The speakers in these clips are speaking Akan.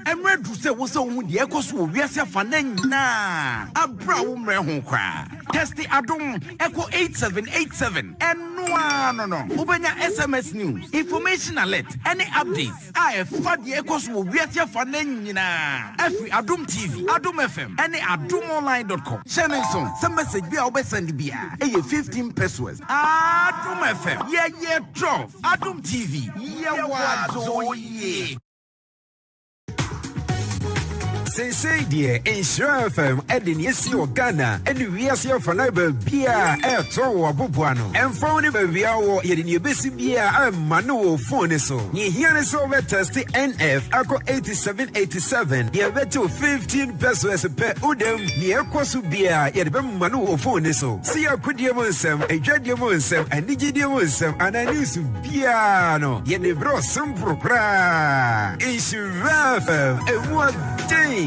And red to say was on the echoes will be as a fanena. A brown mehokra. Test the Adom Echo 8787 and no. Open your SMS news, information alert, any updates. I have found the echoes will be as a fanena. Every Adom TV, Adom FM, any AdomOnline.com. Channel song, some message be our send the beer. 15 pesos. Adom FM, yeah, 12. Adom TV, yeah, what? Say dear, Insure FM, Edin Yesio Ghana, and we are here for neighbor beer, air tow, Bubuano, and found it we are in your busy beer, and Manu phone so. Ye hear us over test NF, Ako 8787, ye bet to 15 pesos per Udem, near Kosu beer, yet Manu phone so. See a good Yamusem, a Jadiamusem, and Nigidiamusem, and I knew some piano, yet they brought some propra. Insure FM, and what day?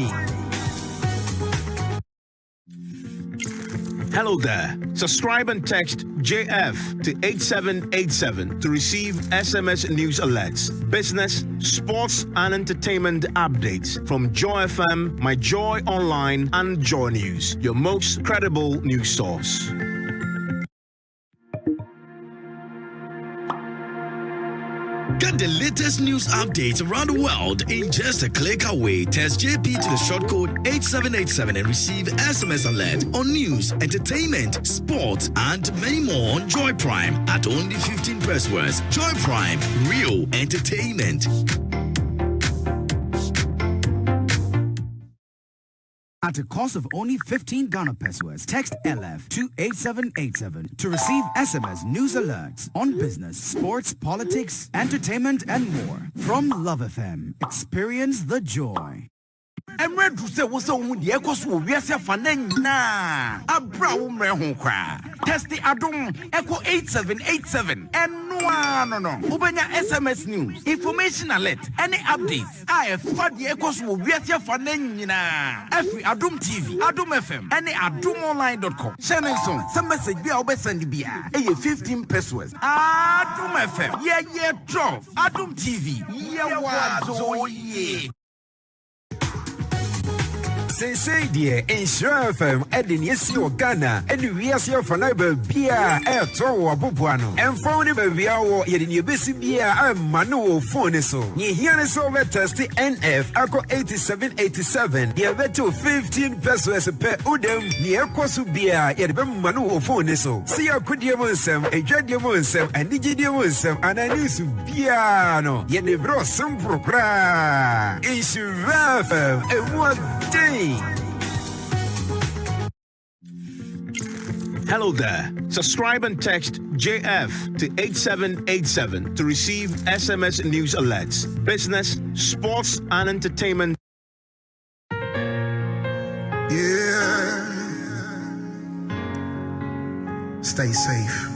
Hello there. Subscribe and text JF to 8787 to receive SMS news alerts, business, sports, and entertainment updates from Joy FM, My Joy Online, and Joy News, your most credible news source. Get the latest news updates around the world in just a click away. Text JP to the short code 8787 and receive SMS alert on news, entertainment, sports, and many more on Joy Prime at only 15 pesos. Joy Prime, real entertainment. At a cost of only 15 Ghana pesos, text LF to 8787 to receive SMS news alerts on business, sports, politics, entertainment, and more. From Love FM, experience the joy. And red to say was on the echoes will be as a fanena. A brown mehokra. Test the Adom Echo 8787 and no. Open your SMS news, information alert, any updates. I have found the echoes will be as a fanena. Every Adom TV, Adom FM, any AdomOnline.com. Channel song, some message be our send the beer. 15 pesos. Adom FM, yeah, 12. Adom TV, yeah, what? Say dear, Insure FM, Edin Yesio Ghana, and we are here for neighbor beer, air tow, Bubuano, and found it we are in your busy beer, and Manu phone so. Ye hear us over test NF, Ako 8787, ye bet to 15 pesos per Udem, near Kosu beer, yet Manu phone so. See a good Yamusem, a Jadiamusem, and Nigidiamusem, and I knew some piano, yet they brought some propra. Insure FM, and what day? Hello there. Subscribe and text JF to 8787 to receive SMS news alerts, business, sports, and entertainment. Yeah. Stay safe.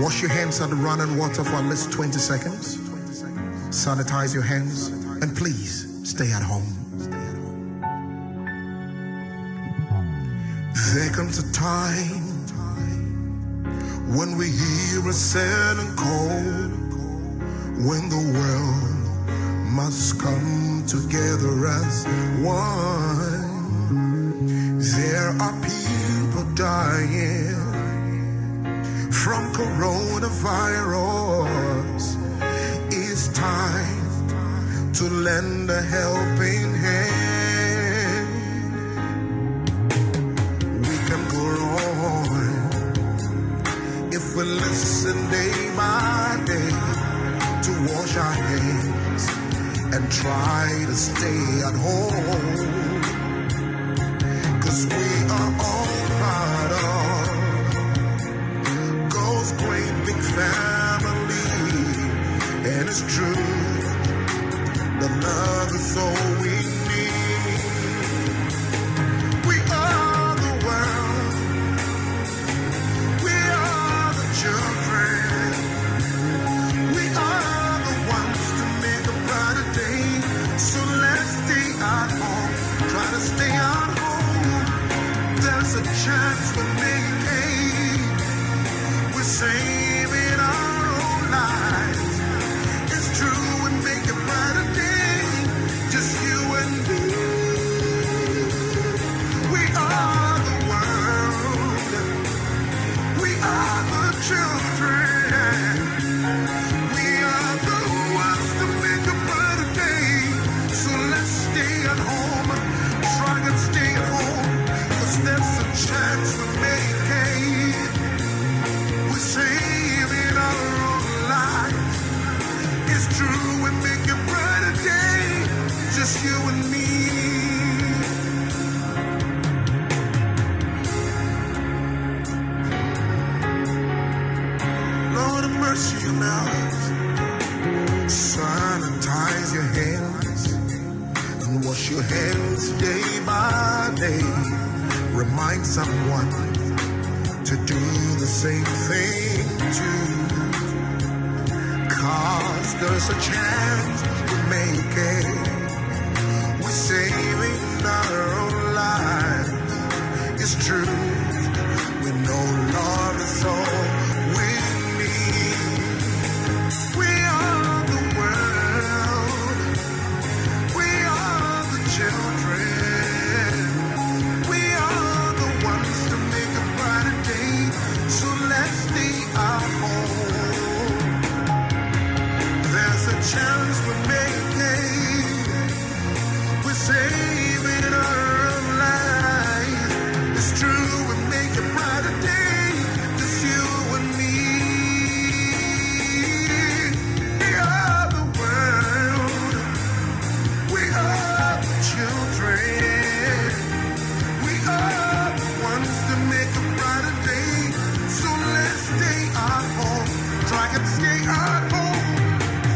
Wash your hands under running water for at least 20 seconds. Sanitize your hands. And please stay at home. There comes a time when we hear a sudden call, when the world must come together as one. There are people dying from coronavirus. It's time to lend a helping hand. If we listen day by day to wash our hands and try to stay at home, 'cause we are all part of God's great big family, and it's true, the love is all we need. We are the world. Children, we are the ones to make a brighter day. So let's stay at home. Try to stay at home. There's a chance we're making. We're saving our own lives. It's true, we make a brighter day. day by day. Remind someone to do the same thing too. 'Cause there's a chance we make it. We're saving our own lives. It's true. We know love is all we need. We are the world. We are the children. We are the ones to make a brighter day. So let's stay at home. There's a chance we're making. We're saving our own lives. It's true, we make a brighter day. Just you and me. We are the world. We are the children. We are the ones to make a brighter day. So let's stay at home. Try and stay at home.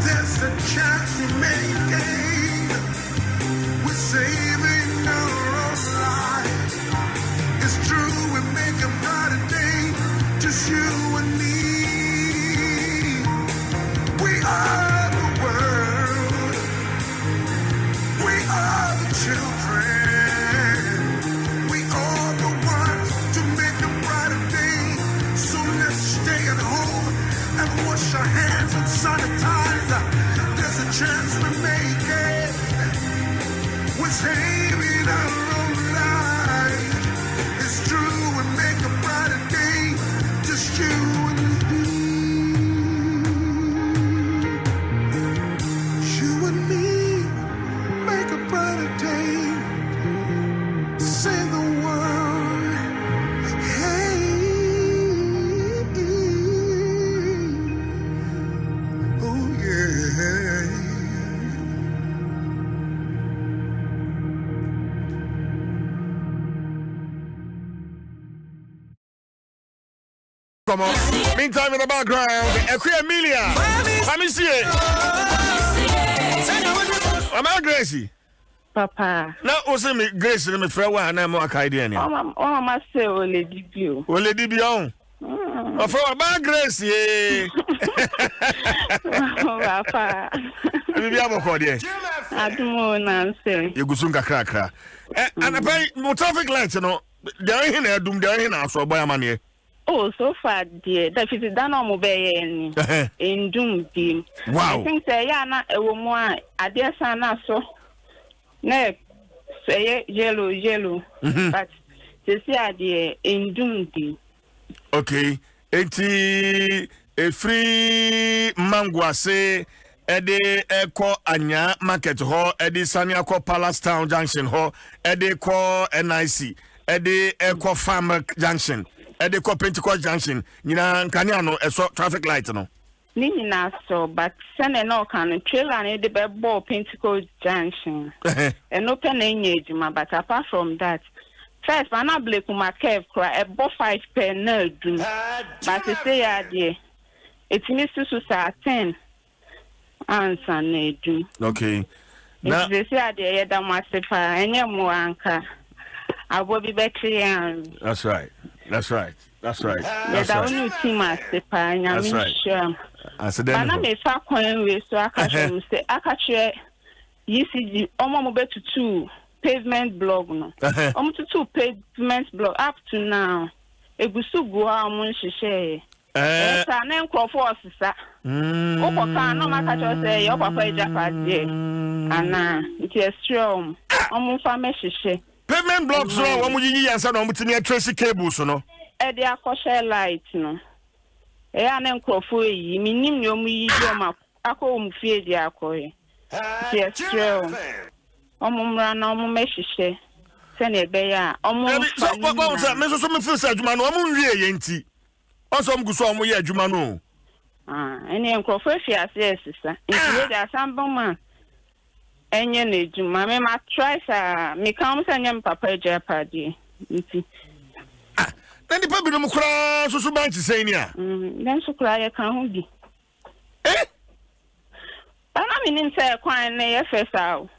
There's a chance we make it. We're saving our own lives. It's true, we make a brighter day. Just you and me. We are the world. We are the children. We are the ones to make a brighter day. So let's stay at home and wash our hands and sanitize. There's a chance we make it. We're saving our own lives. It's true, we make a brighter day. Just you and me. You and me make a brighter day. Save the world. Hey. Oh yeah. Come on. Meantime, in the background, Emilia. Let me see it. I'm out, Gracie. Papa. Now, also, me Grace, let me throw one and I'm more Kaidian. Oh, must say, oh, Lady Bio. Well, Lady Bion. For about Gracie. Papa. Maybe I'm a cordial. Adom Nsem. You go soon, cracker. And I pay more traffic lights, you know. They're in there, doom, they're in our boy money. Oh, so far, dear. That is done on mobile in Doom Team. Wow. I think say, yeah, a woman, I dare sana so. No, say yellow. But to see a dear in Doom Team. Okay. A free mango say. Ede Eko Anya Market Hall, Ede Sanya Ko Palace Town Junction Hall, Ede Ko NIC, Ede Eko Farmer Junction, Ede Ko Pentecost Junction. Nina Kanyano, so traffic light no. Nina so, but send a knock on a trailer and the ball Pentecost Junction. And open age, but apart from that, first, I'm not blake my cave cry a bo 5 per no do. But to say, idea, it's Mr. 10. Answer Nedu. Okay. Now, they say they are master and your moanka. I will be better. That's right. That's right. That's right. That's right. Only team master and I'm sure. I said, I may start calling with so I can say, I catch you see, almost to 2 pavement blog. No, almost to 2 pavement blog up to now. It was so good. I'm share. Esa na nkrofo osisa. Okoka no maka say your papa ejapade. Ana it is strong. Omo fa mehihye. Pavement blocks no omo yiyi yansa no mutimi tracy cables no. E dey akoshe light no. E ya na nkrofo yi minim ne omo yiyi omo akọ omo fie dey akoye. It is strong. Omo mra na omo mehihye. Se na ebe ya omo fa. So me so me feel say adwuma no omo nwie ye nti. Also, I'm going to say, Jumano. Any uncle, yes, sister. If you are some man, and you need to, mamma, my tries me comes and young papa jeopardy. Then the public don't cry, so bad to say, yeah. Then so cry, I can't be. Eh? But I mean, say, quite near first out.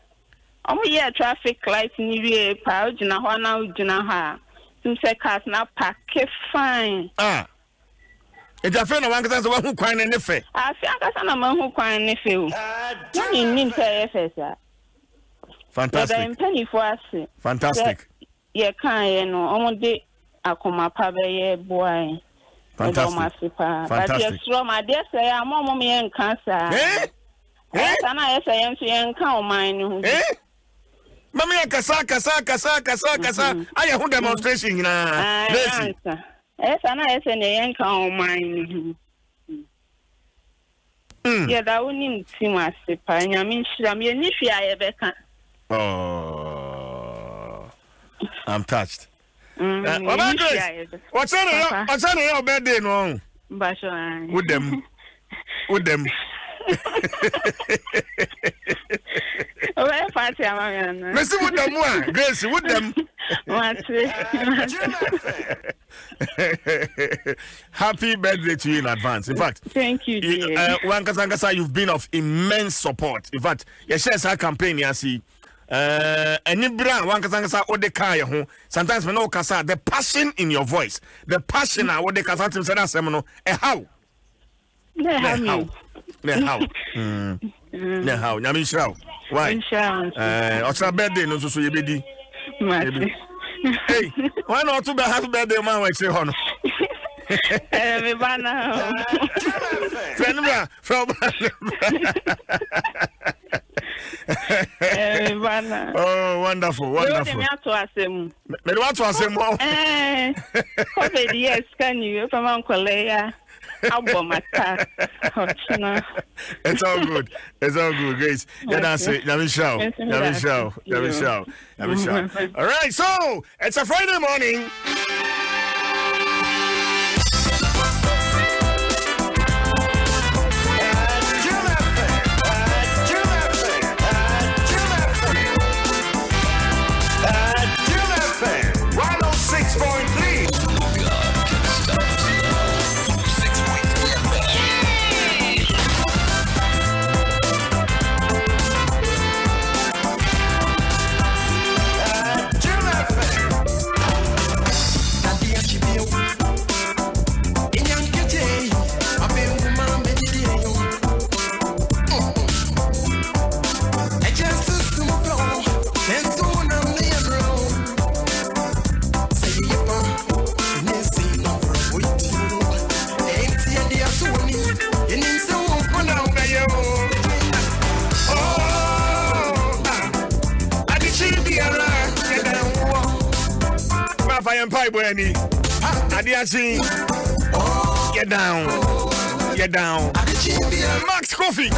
yeah traffic light ni wie pa ojina ho na ojina ha. Tum say cars na park fine. It's a friend of one because one who crying in the face. I feel like I'm a man who crying in the field. You need to fantastic. Penny for us. Fantastic. Yeah, can't know. I'm day. I come up a boy. Fantastic. But yes, from my dear say, I'm mommy and cancer. Yes, and I say, I'm saying, count mine. Mammy, kasa. I have demonstration. Yes, and I say, and count mine. Yeah, that wouldn't even see my sipper. I mean, I'm your niece. I ever can. Oh, I'm touched. What's on your birthday? No, with them. Messi with them one, Grace with them. Happy birthday to you in advance. In fact, thank you. One Kasangasa, you've been of immense support. In fact, your shares our campaign, you see. Any brand one Kasangasa or the car, sometimes we know Kasa, the passion in your voice, the passion I what the Kasa said that seminal, how? How? Nami Shroud. Why? Ocha birthday no so you be. Hey, why not to be happy birthday man we say hono. Me bana. From oh, wonderful. Me want to ask him. COVID yes, can you from Uncle Leia? It's all good, Grace. That's it. Let me show. All right, so it's a Friday morning. Any Adiasi, get down. Max Coffee.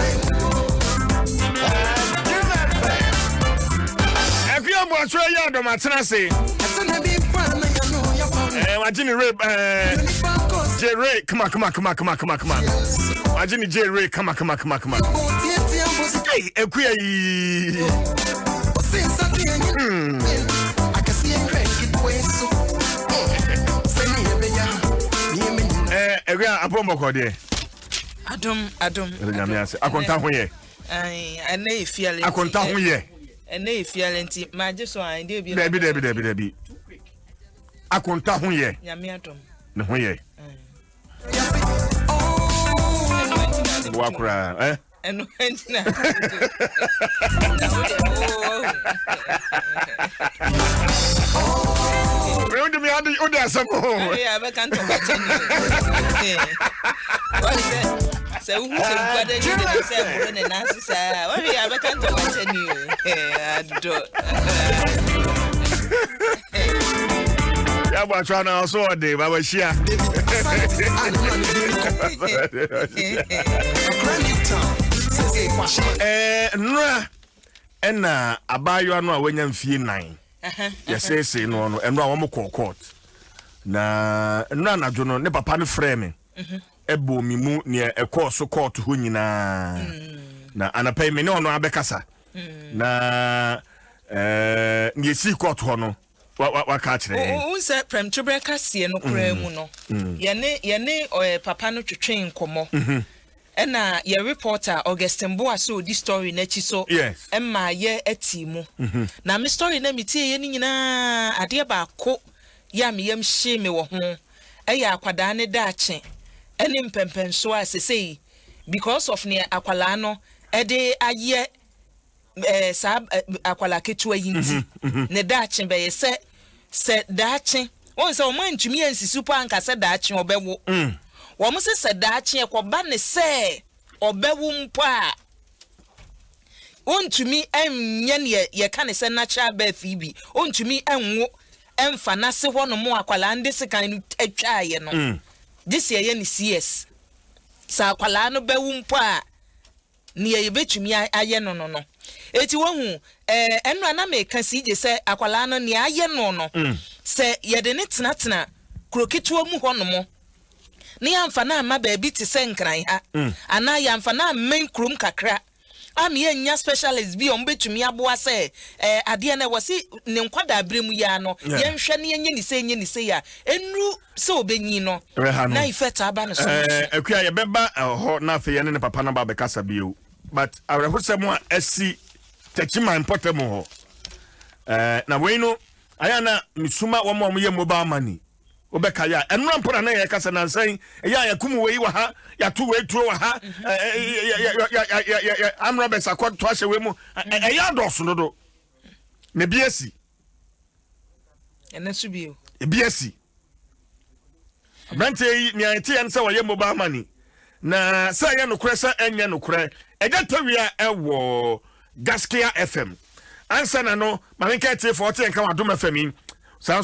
If you want to try Adom 106.3, J Ray, come on. Imagine J Ray, come on. Hey, Apombo kode Adom akonta ho ye ene efiale akonta ho ye ene efiale nti maje so an de bi debi akonta ho ye nyame adom ne ho ye wakura eno entina Remember me adi odi asamo. Yeah, I can't talk about it. What is that? So who said what did you say when the nurse said, "Well, yeah, I can't talk about it." Yeah, but trying to also a day, but we share. Nra ena abayo anu a wenya mfie 9. Yes, no, and no one court. Na nra jo no ne papa no frame. Ebo mi mu near a course so court hunina. Na anapay me no abekasa. Na ye see court hono. What catch there? Who said Prem Chubreka see no kura mu no. Yene papa no twetwe nkomo. Ena ye reporter Augustin Boaso di story na chi so yes emma ye atimu na me story na me tie ye ni nyina ade ba ko ya me yam hye me wo ho eya akwada ne daache ene mpempenso asesei because of ne akwala no ede aye sab akwala ketua yinti ne daache be ye se daache won se o man ntumi ansisi po anka se daache obewo Wọ́n sì ṣe daachi ekọba ne se obewu mpo a ontumi enye ne ye ka ne se natural birth bi ontumi enwo emfa na se ho no mo akwala nde se kan atwa ye no this ye ne CS sa akwala no bewu mpo a ne ye betumi aye no eti wohu enu ana me ka si je se akwala no ne aye no se ye de ne tenatena kroketuo mu ho no mo ni amfana ama baabi ti senkran ha ana ya amfana main krum kakra am ye nya specialist bi on betumi aboa se ade na wasi ne nkwada abremu ya no ye nhwe ne nye ni se ya enru se obenyi no na ifeta aba no so akua ye beba ho na afi ye ne papa na ba be kasa bio but awrehosem a asi techima important ho na we no aya na misuma wo mo ye mobile money obeka ya enura mpona na ye kasa na nsan ya yakumu we wa ha ya tu we tuo wa ha ya am Roberts akọ to ahye we mu ya doso no do ne biasi ene su bio biasi brante ni ante en se wa ye mobile money na sa ya no kresa enye no kre eja tawia ewo Gaskia FM ansa na no mamenka tie 40 enka wa Adom FM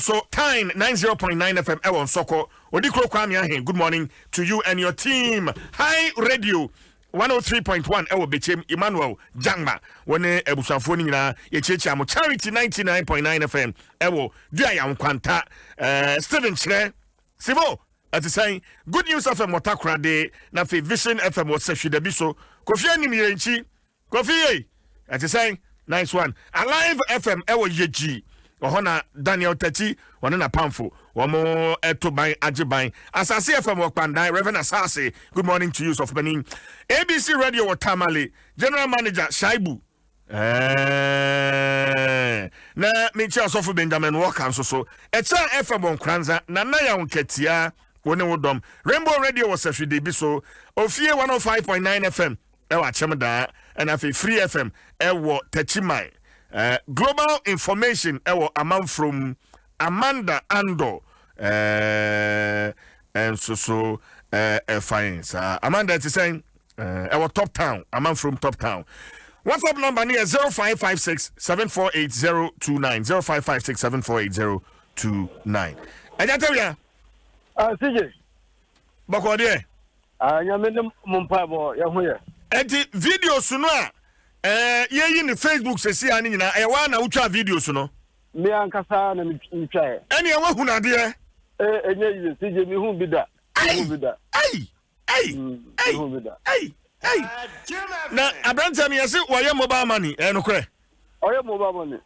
so time 90.9 FM Ewon Soko Odi Kro Kwame Ahen. Good morning to you and your team. Hi Radio 103.1 Ewo Bechem Emmanuel Jangma wone ebusafo ni nyina ye chechi am Charity 99.9 FM Ewo dua ya nkwanta Steven Chere Sivo at the saying Good News FM Motakra de na fe Vision FM was sehwe bi so Kofi ani mirenchi Kofi at the saying nice one Alive FM Ewo Yeji Ohona Daniel Tati wanana pamfo wamo etoban ajiban asase FM wakpandai Reverend Asase. Good morning to you of Benin. ABC Radio Watamale General Manager Shaibu na mechi asofu Benjamin Walker so echa FM Wonkranza na na ya wonketia wone wodom Rainbow Radio was sehwe bi so ofie 105.9 FM ewa chemda and afi Free FM ewo Techimai. Global information amount from Amanda Ando and so fine Amanda is saying our top town amount from top town. WhatsApp number near 0556 748029 0556 748029. And I tell you CJ Bako de nyamene mumpabo ya hoye enti video sunwa ye ni Facebook sesi ani nyina e wa na utwa videos no me ankasa na mitwa ene wa hunade enye yi CJ mi hu bida ai na abranta mi yesi woye mobile money no kre oye mobile money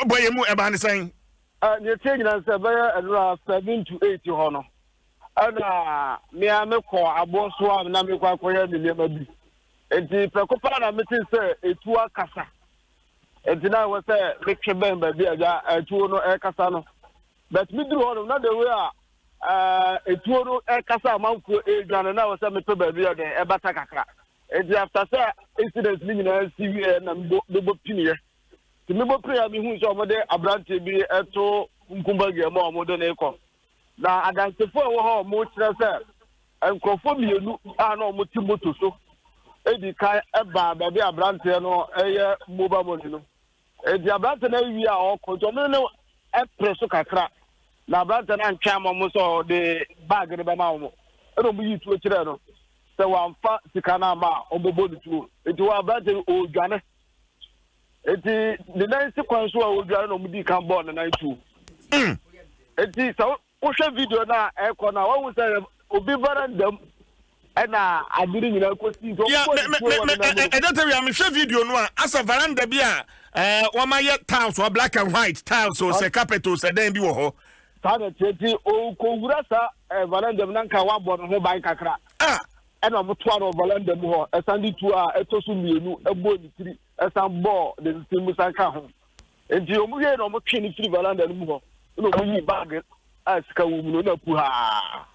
boye mu e ba ne san ne tie nyina se be adura 7 to 8 ho no ana me amekọ abo so am na me kwa koye me ma bi enti prekopa na metin se etu akasa enti na we se mekwe ben ba bi aga etu no e kasa no but me duru ho na the way etu no e kasa amanko e dwane na we se me to ba bi aga e bata kakra enti after say incident ni na CV na mbo piniye ti me bo prayer mi hu so mo de abrante bi eto nkumba ge mo mo de na iko na adansefo wo ho mo kire se enkrofo mienu na mo ti moto so edi kai eba baby abrante no eye mobile money no edi abrante na wi a okojo me no e preso kakra na abrante na ntwa mo so de bag ne ba ma mo e no mo yitu kire no se wa mfa sika na ma obobo du edi wa abrante o dwane edi the next kwanso a o dwane no mo di kan ball na 92 edi so o hwe video na e ko na wo say obi barandam na adiri nyina kosi so we am share video no asa veranda bi a wama ye tiles or black and white tiles so se carpet o se den bi wo ho ta na tete o ko wura sa veranda nanka wa bo no ho ban kakra ɛna ɔmo to ano valanda mu hɔ ɛsan de tu a ɛtɔ so mmienu ɛbɔ ne tiri ɛsan bɔ de nsɛm mu san ka ho nti ɔmo yɛ na ɔmo twe ne firi valanda no mu hɔ na ɔmo yi baage a sika wɔ mu no na pu haa.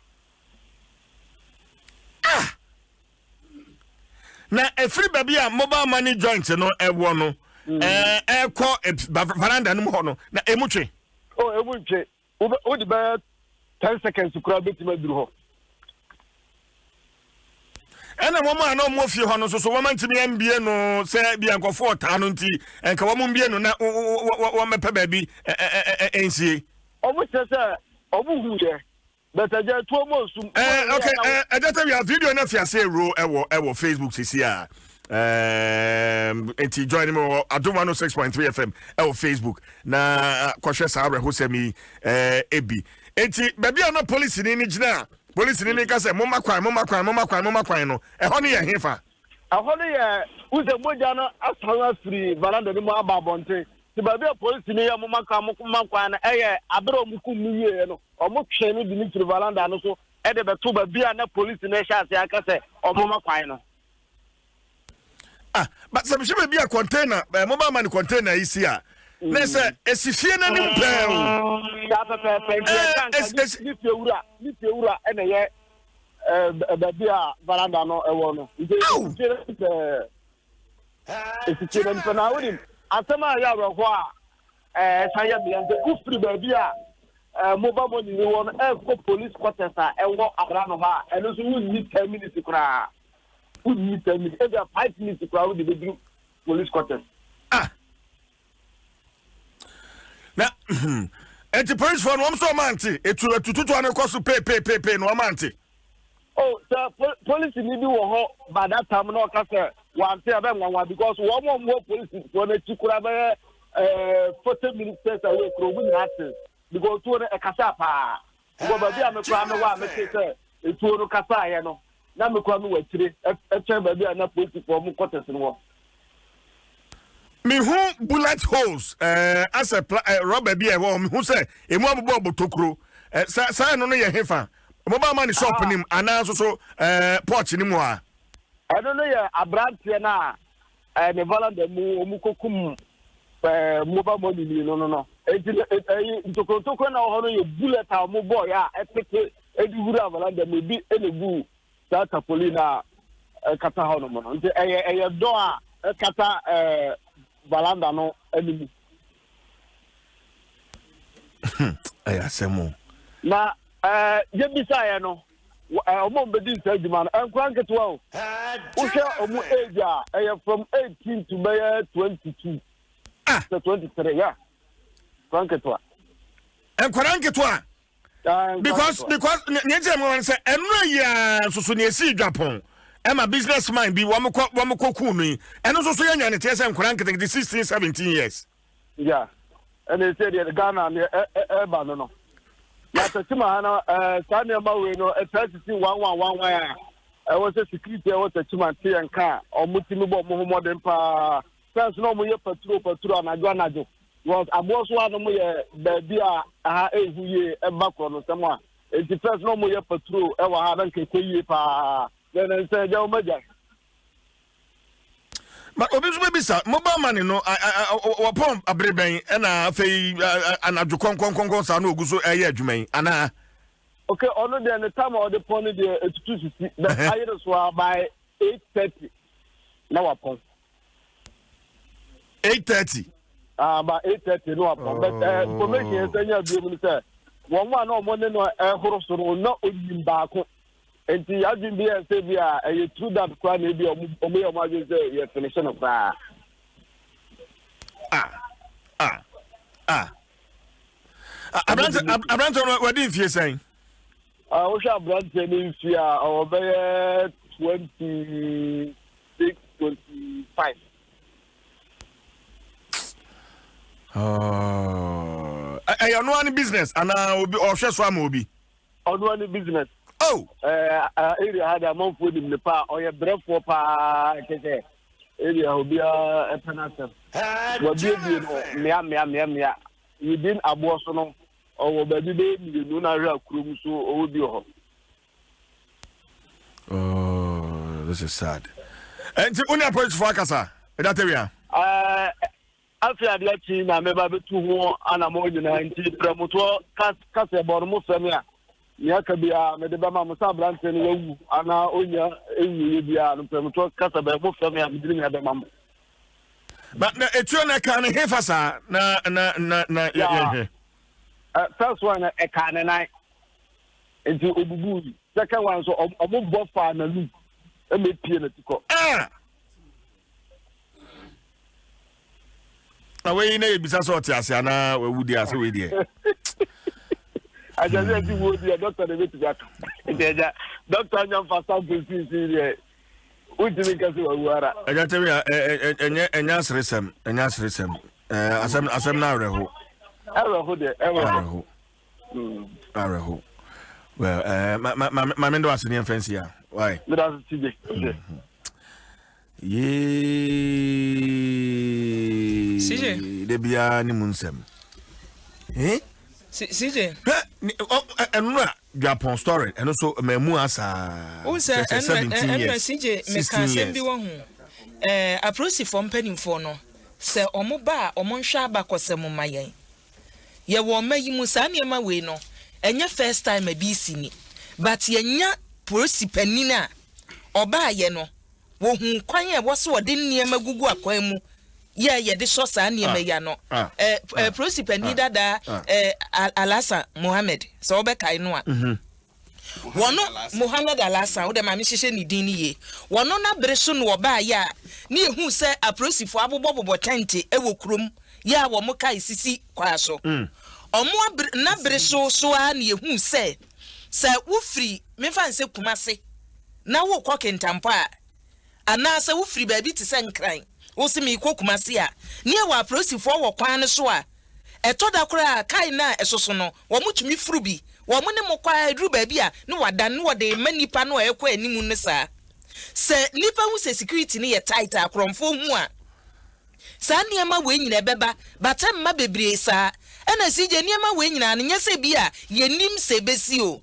Na efiri baby a mobile money joint no ɛwɔ no ɛkɔ veranda no mu hɔ no na emutwe. Oh, emutwe. Wo di bɛ 10 seconds kura betima duru hɔ. Ɛna wɔn a na wɔn fie hɔ no so wɔn ntumi mbie no sɛ bi ankɔfo ɔtaa no nti nka wɔn mbie no na wɔn mɛpɛ baabi nsie. Ɔmo kyerɛ sɛ ɔmo hu yɛ. But I just two more soon. Okay, I just have a video na fiase ro ewo Facebook sisi a. Enti join me Adom 106.3 FM ewo Facebook na kwahwe sa areho semi ebi. Enti baby na police ni gina. Police ni ka say moma kwan no. E ho ne ye hefa. Aho ne ye uze moja no asawa free veranda ni mo ababonte. Ti baby police ni ya moma kwan na eye abere omukum ni ye no. Omo twe no di ni free veranda no so e de beto baby na police na sha ase aka say omoma kwan no. But some should be a container, mobile money container is here. Let's say, as if you know, and a baby veranda no a one. It's a children for now. As some are Yawa, Sayam, the free baby, mobile money, one police quarters and walk around, and also need 10 minutes to cry. Who need 10 minutes? Every 5 minutes to crowd the group police quarters. Now, and the police for one so manti, it will to cost to pay no manti. Oh, sir, police need to go by that time, no, one because one more police for the Chikura 40 minutes away from Winning because to a Casapa. But I'm a crime, one, it's one Casa, no. Na me kwa me wetire ba bia na police for mu quarters no me hu bullet holes as a rubber bia wo me hu say emu abobo botokro sa no ye hefa mobile money shop nim ana so porch nim a I don't know ya abrante na ne volanda mu kokum mobile money ni no ntokotoko na ho no ye bullet a mo boy a epeke edihura volanda me bi enegu Data Polina kata hono mono nti eye do a kata balanda no enimi aya semo na je bisa ya no omo mbedi nsa adwuma no enkwan ketwa o wo hwe omo age a eye from 18 to 22 to 23 yeah kwan ketwa enkwan ketwa because nyete mo wan say enro ya soso ne esi Japan e ma businessman bi wo mo ku nu eno soso ya nyane te say nkran kete 16 17 years yeah and they said the Ghana e ba no ya tatima na sa ne ma we no e 1111 e was a security e was tatima te enka o mutimi bo mo modern pa sense no mo ye patrol anajo was aboso ano mo ye baby a ha ehuye e bakro no semo a enti first no mo ye patrol e wa ha dan kekoyie pa then say je o maja ma obi so be bisa mobile money no wapom abreben e na afei anadwo konkon sa no oguso eye adwuman ana okay ono dey the time of the pony dey etutu the higher so by 8:30 na wapom 8:30 about 8:30 no upon but information is anya bi mu say one no mo ne no horo so no onim baako enti adwin bi say bi a true that kwa na bi omo adwin say you finish no kwa Abrante what did you say o sha Abrante ni fi a o be 26 25 I no any business and obi or share so am obi. No any business. Oh. Area had a month with him the pa or your breath for pa area obi a penalty. What me you didn't aboso no or baby baby you no na ra krum so o bi ho. Oh. this is sad. And only approach for Akasa. That area. After the team, I remember to an ammonia and promoter Casa Bormo Samia. Yakabia, Medebama Musa Branson, Anna Onya, India, and promoter Casa Bormo Samia, and didn't have a mum. But it's your neck and a hefasa. Na. First one, a can and I into Ubu. Second one, so a move buffer and a loop. A mid piano to go. Away in a business or Tiasiana, where would you ask with you? I just said you would be a doctor. Doctor, I'm for something. What do you think? I got to be a Nasrism, a Nasrism. As I'm now. Araho. Well, my men was in the offense here. Why? CJ. De bia ni munsem. CJ. And Japan story and also memu asa. O say 17 years. CJ me kan sem bi wo hu. Approach from penny for no. Say omo ba omo nhwa abakosem mayen. Ye wo mayi mu sa niema we no. Enye first time a BC ni. But yenya prosi penina oba ye no. Wo hu kwan e wo so de niema gugu akwan mu. Ye de so sa niema ya no. Prosi penida da Alasa Mohammed. So obe kai no a. Wono Mohammed Alasa wo de ma me hihye ni din ni ye. Wono na bere so no oba ya na ehu se aprosifo abobobobo tente e wo krom ya wo mo kai sisi kwa so. Omo na bere so a na ehu se wo free me fa nse kumase na wo kwokentampɔ a ana se wo free baabi te se nkran wo se me kumase a ne e wo aprosifo wo kwan ne so a etoda kora kai na esoso no wo mutumi furubi wo mo ne mo kwa edru baabi a ne wadan ne wo de manipa no ekɔ animu ne saa se nipa hu se security ne ye tight akromfo hu a saa niema we nyina beba batem ma bebre saa ena sije niema we nyina ne nyese bi a yenim se besi o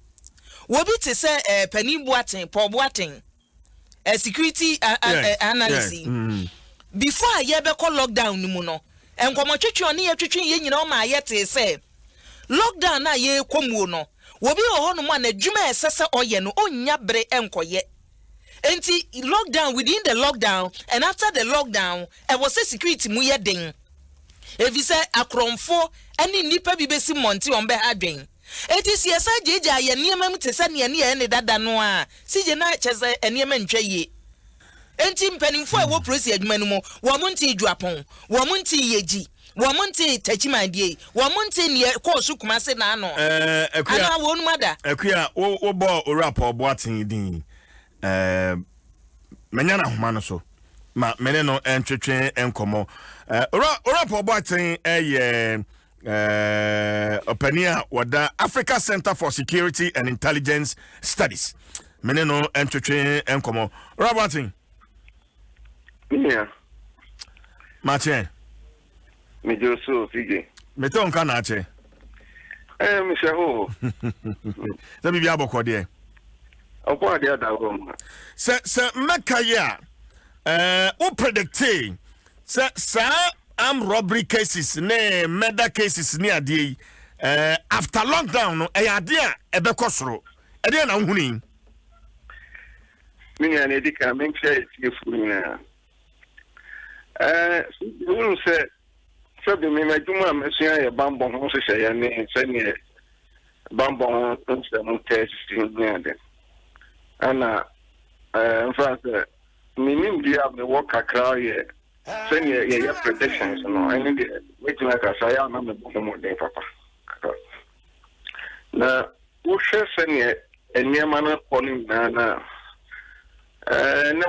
wo bi te se pani boaten po boaten security analysis before ye be call lockdown ni mu no enkomo twetwe ne ye twetwe ye nyina o ma ye te se lockdown na ye komuo no wo bi ho no ma na dwuma esese oye no onya bre enkoye. Enti lockdown within the lockdown and after the lockdown e was a security mu ye den if you say akromfo any nipa bi besi monti on be adwen enti siesa jeja ye niema mu te se ne ne dada no a sije na cheze eniema ntwa ye enti mpanimfo e wo prosi adwuma no mo wo monti duapon wo monti yeji wo monti tachimandie wo monti ne course kumase na ano ana wo nu mada akua wo bo rap oboaten din menyana homa no so ma mene no entwetwe enkomo ora poboaten opania wada Africa Center for Security and Intelligence Studies mene no entwetwe enkomo Robertin yeah mache me joso fige me ton kana ache me sheho za bibia bokode Opo dia da go. Se makaya o predicting se armed robbery cases ne murder cases ni ade after lockdown no e ade a ebe kosoro e de na nhuni Minya ne dika men share tie furuna wonu se de me majuma mesua ye bambon ho se share ne se ne bambon nse mo test ni ade ana in fact minim dia me work akra ye send ye predictions no any which like I say na me bomo de papa na wo hwe send ye eniema na poni na na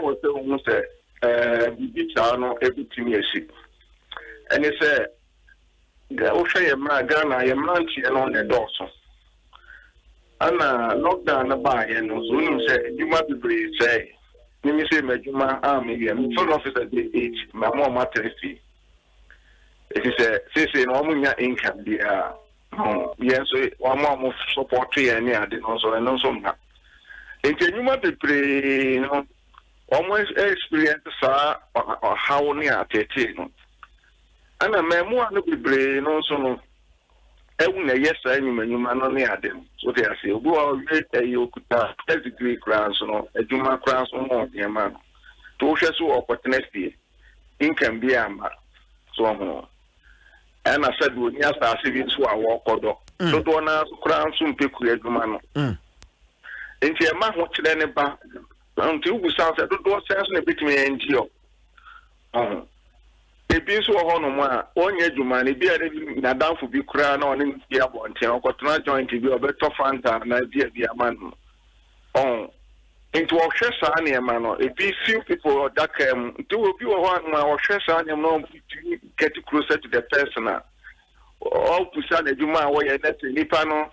wo se wo se bibi cha no ebutimi esi eni se ga wo hwe ye ma ga na ye manchi no ne doso ana lockdown na ba ye no so no say juma be say ni mi say majuma am ye so officer dey 8 my mom maternity if you say no munya income dia yes so wa mom support ye ni ade no so no so na enti juma be no almost experience how near 13. And a memoir no be brain also. Yes, I knew you man only had them. So they say, go away, you could have degree crowns, a Juma crowns on more, dear man. To show you opportunity, income be a man. So on. And I said, when you start seeing to our walk or dog, so don't ask crowns soon pick with a man. Into a man watch any back until we sound that don't sense a bit me NGO. Ebi so ho no ma onye adwuma ne bia na danfo bi kura na one bia bonte okotona joint bi obeto fanta na bia man into ohwe sa na ma no ebi few people that came to obi wo ho ma ohwe sa na no get closer to the person all pusa na adwuma wo ye net nipa no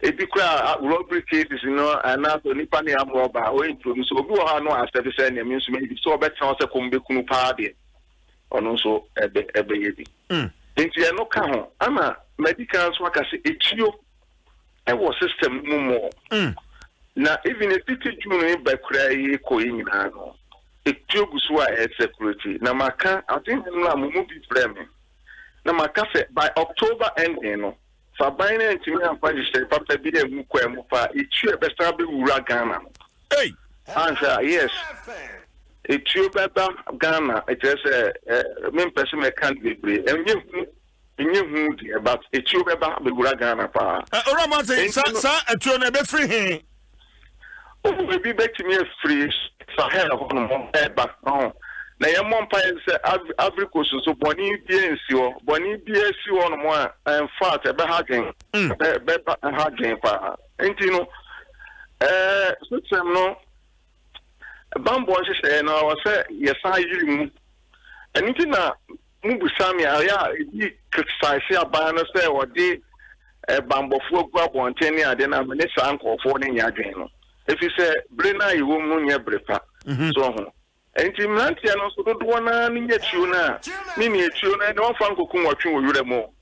ebi kura robbery cases and na so nipa na am roba o introduce obi wo ha no accept say na me so me so obetena se kombe kunu pa de ono so ebe yedi nti e no ka ho ama medical so aka se etio e wo system mu mo na even a titi junu ni bakura yi ko yina no etio gusu a security na maka I think na mu bi frame na maka se by October ending no fa by na ntimi ampa register papa bi de mu ko emu fa etio e be sta be wura Ghana hey answer yes Ethiopia Ghana it is main person me can't be brave and you about Ethiopia be Ghana pa Orama say sa Ethiopia na be free he o be back to me free Sahel on back on na your mom pa say Africa so boni bi esi on mo in fact be hagen be hagen pa enti no system no Bambo say no I say yes I you anything na mubusami aya di criticize abana say or di bambo fo gwa bonteni ade na me sa ankofo ne nya adwen no if you say brena yi wo mu nya brepa so ho enti mlantia no so do na ni nya chiu na ni chiu na no fa nkokun watwe wo yure mo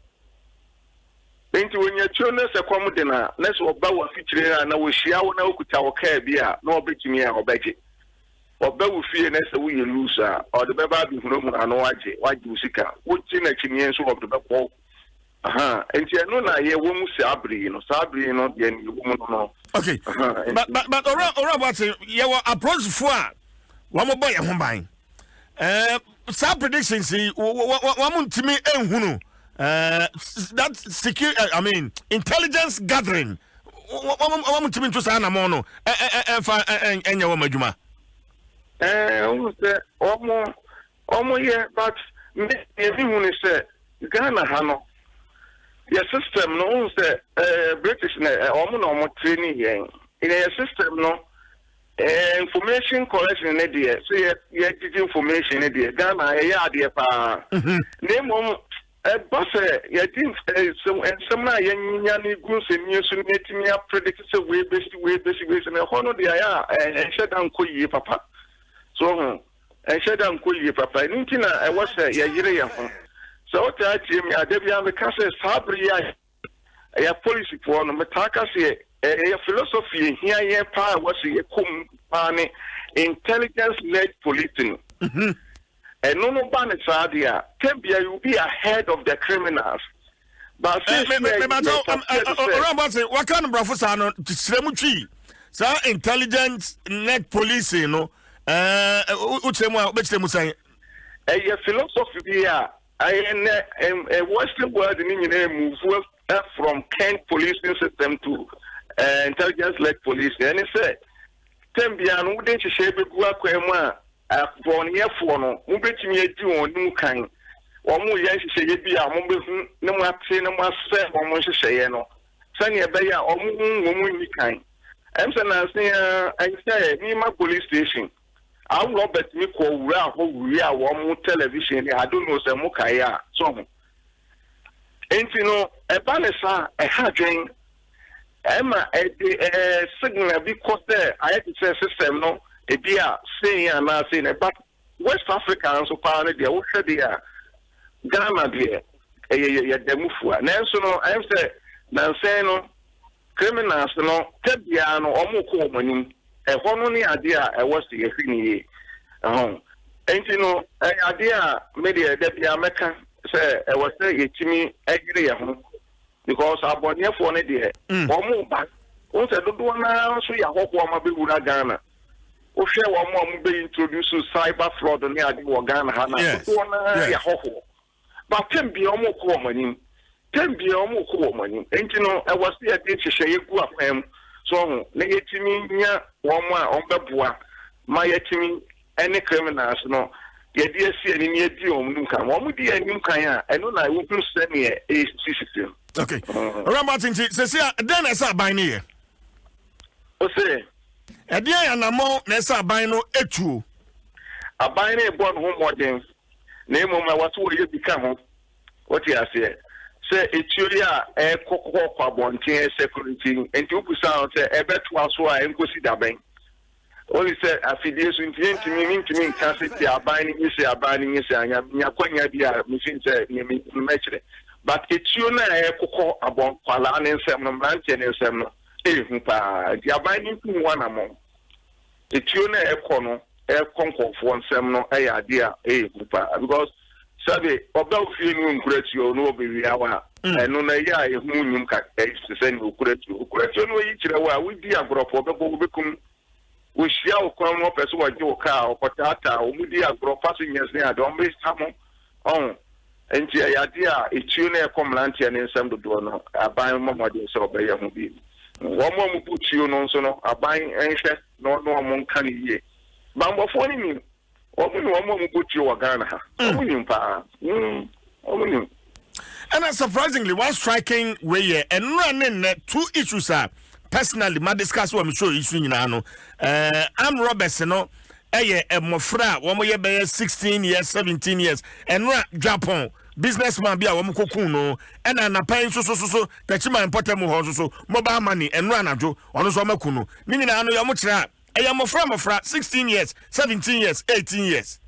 enti wo nya chiu na se kwam de na so oba wa fikire na wo hia wo na okuta wo ka bia na obetumi a obegye obawu fie na se wo ye lusa or the beba bi hunu mu anu waje usika wo ti na kinye so of the beko enti eno na ye wo mu sabri no de ni wo mu no okay but ora what ye wo approach fo a wo mo boy ho ban sa predictions wo mu ntimi enhunu that secure I mean intelligence gathering wo mu ntimi to sa na mo no fa enya wo madwuma almost yeah, but everyone say Ghana Hano. Your system no say British no training here. In your system no information collection there. So you get information there. Ghana there pa. Name boss some na nya ni gun se ni so netimi a predict say we basic na hono there shut down ko yi papa. So I said I'm cool you papa nintina I was yire ya ho so what I tell me adebia me ka say sabri ya policy for no metaka say philosophy here ye pa was ye kum pa ne intelligence led policing and no ban sadia tembia you be ahead of the criminals but what kind of professor no sremutwi so intelligence led policing no philosophy here I Western world in move from Kent policing system to intelligence led policing and it said Tembia no dey share be gua kwema for here for no mo betimi adi won nim kan wo mo yan hye bi a mo be hu ne mo ate ne mo ase wo mo hye no sani e be ya o mo ni kan em say na say I say me ma police station I will bet me call we are one television. I don't know some Mukaya. So, ain't you know, a banessa, a hadring, Emma, a signal because there, I had to say system, no, a beer, saying and not saying, but West Africans, so partly, they all said, dear, Ghana, dear, a demufua. Nancy, no, I'm saying, Nansano, criminals, no, Tebiano, or Moko, a honey idea I was the Affinity. Ain't you know, idea media that the American say I was say to me agree because I bought here for an idea. One more back. Once I don't want to see a hope one be with Ghana. O share one more be introduced to cyber fraud on the Ghana. But 10 be almost common. 10 be almost common. Ain't you know, I was there to share you up him. So, negative me, one more on the bois. My team, any criminals, no. The idea see any near deal, Nunca. One would be a new Kaya, and I will send me a system. Okay. Martin, Cecilia, then I saw by near. O say, a dear and a more Nessa Bino etu. A binary born home more things. Name of my what will you become home? What you say? Say, it's a cocoa born security, and you put out a bet was why I'm going to see that bank. Only said, affiliation to me, can't say they are binding you, say, are binding you, say, I'm going to be a machine, say, but it's you know, a cocoa about Palan and some mountain and some. They are binding to one among. It's you know, a corner, a concord for one seminal, a idea, because Sabe, about feeling great, you know, be our and no, yeah, if moon can send you great, you know, each other, we be a group of the become. We shall come up as what your car or patata, or we are grow passing years there, don't be some on. And the idea, it's you near come lantian and some to do a buying mamma, so by your mobile. One more put you on so a buying anxious, no more can ye. But before me, one more put you a Ghana. And surprisingly, one striking way and running 2 issues are. Personally, my discuss what I'm sure is in Nano. I'm Robertson, no, a mofra, 1 year, 16 years, 17 years, and Japan, businessman be a woman cocoon, and an apparent so that you might important so mobile money and run a joe on the summer kuno. Meaning, I know you're much that. I am a mofra, 16 years, 17 years, 18 years.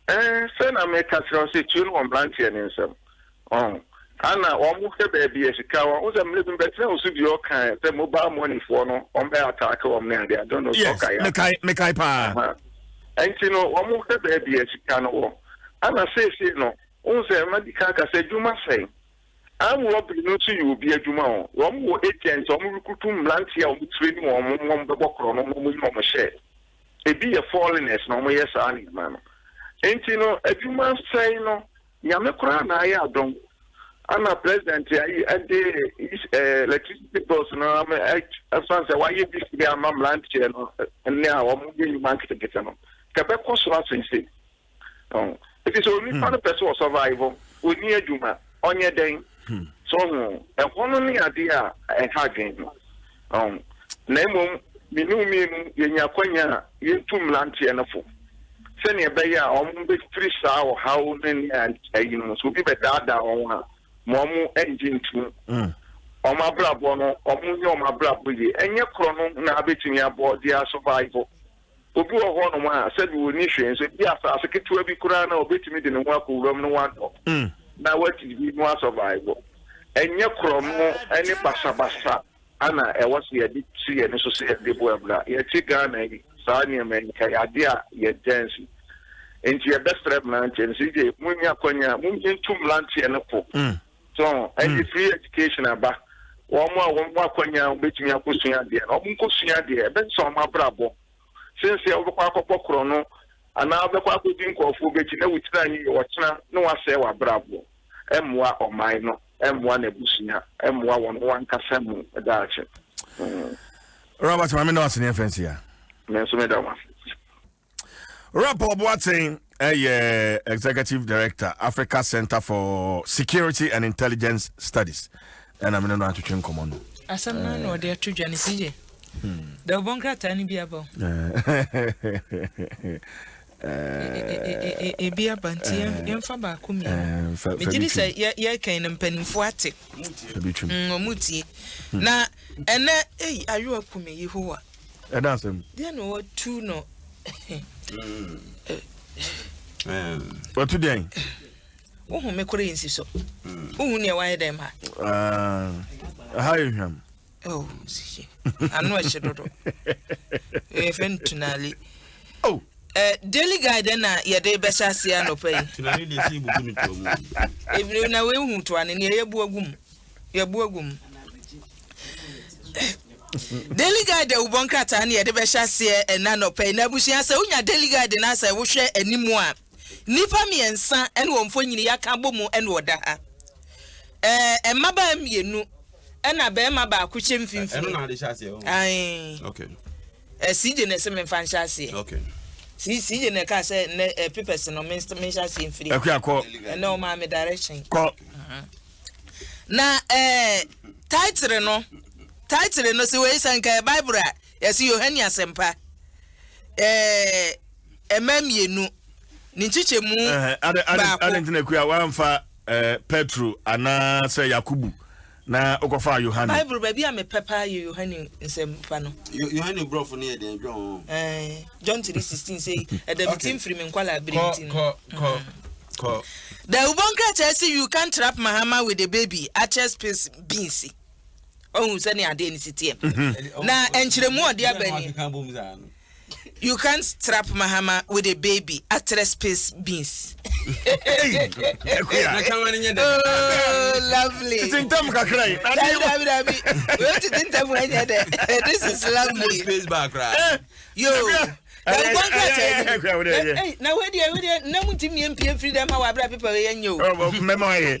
Send a make a situation on Blantian and some. Anna, almost a baby as a cow was a living better also your kind, the mobile money for no on the attack or Nandy. I don't know. Yes, make I pa. And you know, almost a baby as a can. Anna says, you know, also a medical said, you must say, I'm robbing you to you be a Juma. One more 8 years, or recruiting Lantia or training or Mom the Bocker, no more share. It be a fallenness, no more yes, man. And you know, a Juma say, no, Yamakran, I don't. I'm a president at the electricity bills. No, I'm why you this be a mom lunch and now I'm moving market to get them. Quebec was watching. It is only for the person of survival. We need Juma on your day. So, a only idea and hugging. Name me, in your quenya, you 2 lunch and a fool. Send your bayer on the 3 hours, how many and you know, so people that down. Momu engine to my brother, or my brother, and your chrono now betting about their survival. Ubu one one said we will initiate, so yes, I said to every crown or bit me in the work of Roman one. Now, what is more survival? And your chrono, any bassa, Anna, I was here, did see and associate the Buebla, yet Tigana, Sanya, and Kayadia, yet dancing. And your best remnant and see the Munya Konya, moving 2 lunch and a poop. So, and the free education about one more Konya, which me a question idea, or question idea, but some my bravo. Since you have a quack chrono, and now the quack would think of which you know which you watch now, no one say what bravo. M1 or minor, M1 a bushina, M1 one Casamu, a Dutch. Robert, I'm not in the offense here. Robert Watson, Executive Director, Africa Center for Security and Intelligence Studies. And I'm not to change command. As a man or their 2 Janis. The Bonka Tiny Biabo. A beer bantia, young Faba Kumi. Did you say, ye can and penny for it? Muti. Now, and that, are you a Kumi who are? And that's him. Then what 2 no. What today? Oh, make crazy so. Oh, near why them. How you him? Oh, see, I know I should do. Eventually. Oh, daily guide na yede be hyase anopa yi tunani de si bubu ni to mu ebiri na we hu to ane ne yebu agum daily guide ubon krata na yede be hyase enanopa yi na busia se unya daily guide na se wo hwe animu a nipa miensa ene wo mfo nyini yaka bomu ene oda ha emaba mienu ena be ma ba ku chem finfin eno na de hyase o ai okay CJ na se me fan hyase okay CJ na ka se ne papers no me hyase free akọ ene o ma me direction ko na title no se we sanka Bible yes Yohani asempa emamienu ni chichemu adentina ku ya wamfa Petro ana se Yakubu na okofa Yohani Bible baby am papa Yohani nsempa no Yohani brofo ne de John John 3:16 say edemitim free me nkwala ability ko the ubonka say you can't trap Mahama with the baby at chest piece beans oh say na ade ni sitie na enchiremu ode abani you can't trap Mahama with a baby at space beans. Lovely. This is lovely. Space back right. Yo. Now where do you no mutim MP freedom how abra people yen yo. Memory.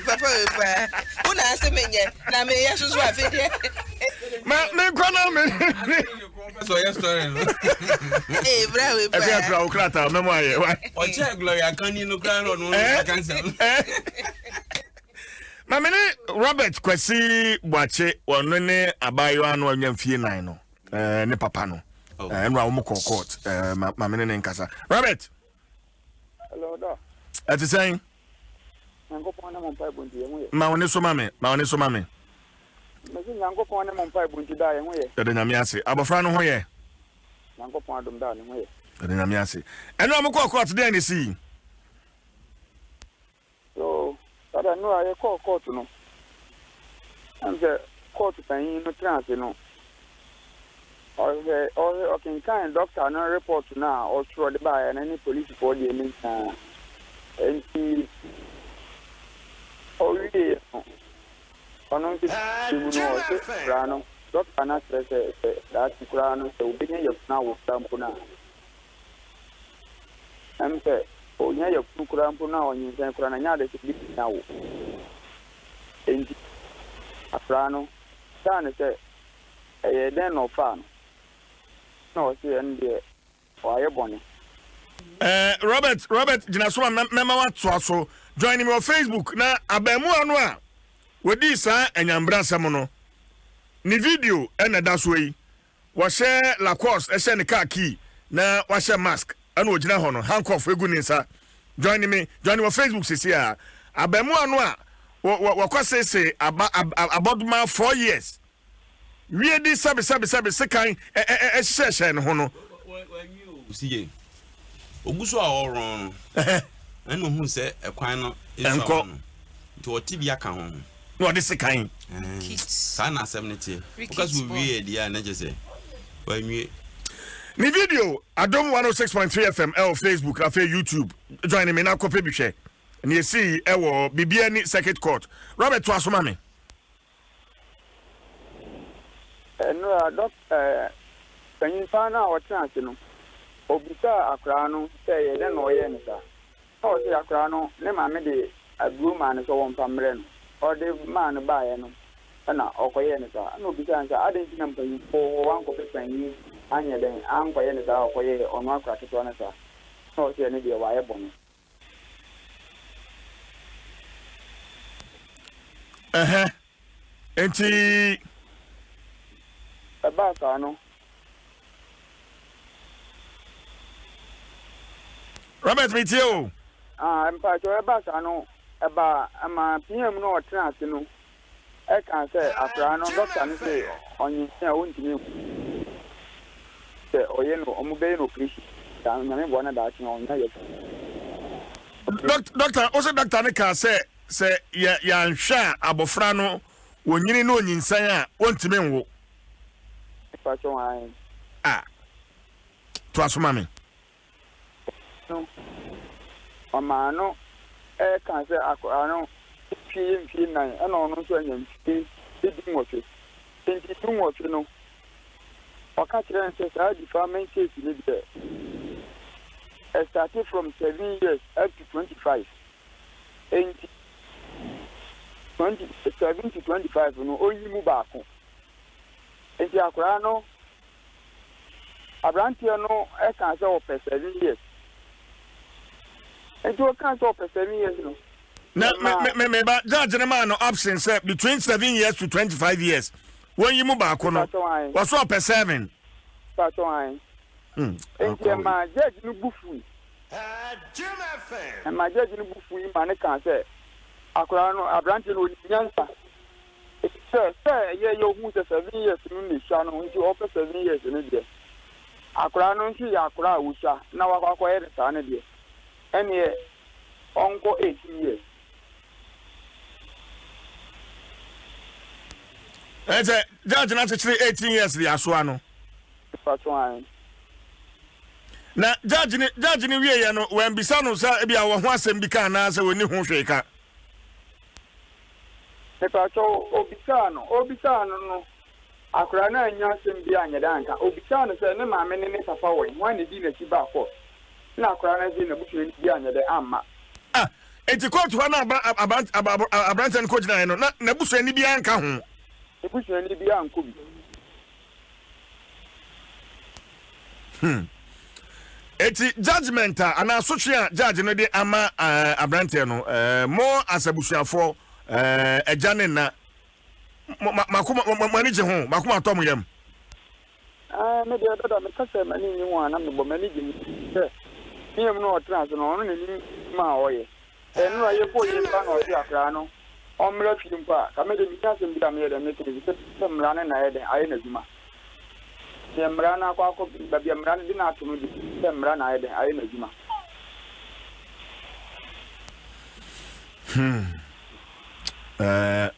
Papa. Una asemenye na me yeso so afede. Me kwana me. So your story. Bravo. Ebiaokrata memory. O che Gloria kan ni no kran no cancel. Mamene Robert Kwesi Bwache wono ne abayo anu anwamfie 9 no. Ne papa no. And I'm court. My men in Casa. Robert. Hello, da. At the same. Nango pona mon pai bunti yemwe. Maone so mame. Mezi nango pona mon pai bunti da yemwe. De nyamiase. Abofra no ho ye. Nango pona dum da yemwe. De nyamiase. And I'm court there ni see. So, sada no aye court no. And the court pan no trans no. Okay, kind doctor no report now or through the by and any police for the and already on the doctor not say that Kurano so be your now with Tampuna. I'm say, oh, yeah, your Kurampuna on you can Kurana to be now. And a Prano, son say, a then no fan. No, see, and why you born? Robert, Jinaswa, Mama Dwaso, join me on Facebook. Na abemu anwa. Wedi sa enyambra samono. Ni video ena daswe. Washe la course, eshe ni kaki na washe mask. Anu ojina hono, handcuff egu nisa. Join me on Facebook sisi ya. Abemu anwa. Wakwase se about my 4 years. We did sabe sekan session hono see oguso a oron eno hu se ekwan no enko to otibia ka ho no de sekan sana 70 because we weird ya na jese wanwie ni video Adom 106.3 FM Facebook afa YouTube join me na kope bi hwe na yesi ewo bibia ni circuit court Robert Dwaso mame no can you find out chance no obisa akra no say ye no ye nsa o say akra no ne ma me de agru man so won pamre no o de man ba ye no na okoye nsa na obisa nsa aden tin mpanyi fo wan ko pepanyi anya den an ko ye nsa okoye ono akra to na sa o say ne de wa ye bon enti Abaka no Robert Mitio mpa to abaka no eba ama PM no trans no e kan say afra no doctor no say onyi say wontimi say oye no omube no krishi ta nyame bo na da chi onya ye doctor also doctor ne ka say ya nhwa abofra no wonyini no onyinsan a wontimi nwo pacho ai Dwaso mame no mama no can say no PMP 9 and on so and didn't watch it. 22 watch no. Or catch and says I deferment case in there. Started from 7 years up to 25. 27 to 25 no only move back. And the Akurano Abrantia no I can say for 7 years. And you can't for 7 years no. Na me ba judge na man no option say between 7 years to 25 years. When you move back no. What's up per 7? That's why. And my judge no bufu. And my judge no bufu man can say Akurano Abrantia no nyansa. Sir, yeah, you who 7 years in the channel into over 7 years in a day. Akurano see Akura Usha, now I acquired a son a day. And yeah, uncle 18 years. That's a judge not actually 18 years the Aswano. That's why. Na judge ni wie ya no when bisano sa bia wo ho asem bi kan na sa woni ho hweka. Nepacho obisano no akura na anya asem bi anya danka obisano se ne maame ne papa wo wan di na kiba ko na akura na zi na butu ni bi anya de amma enti court ho na abranten coach na na busu ni bi anka ho busu ni bi anko bi eti judgment ana asotwe a judge no de ama abranten no mo asabusuafo ejane na makuma manage ho makuma atom yam me de dada me kasa mani ni ho na me bo manage ni yam no trans no ni ma oye enu aye po ye ba no ti akra no omra film pa ka me de mi kasa mi da me de me ti se mra na ye de aye na duma se mra na kwa ko ba bi mra ni na atum di se mra na ye de aye na duma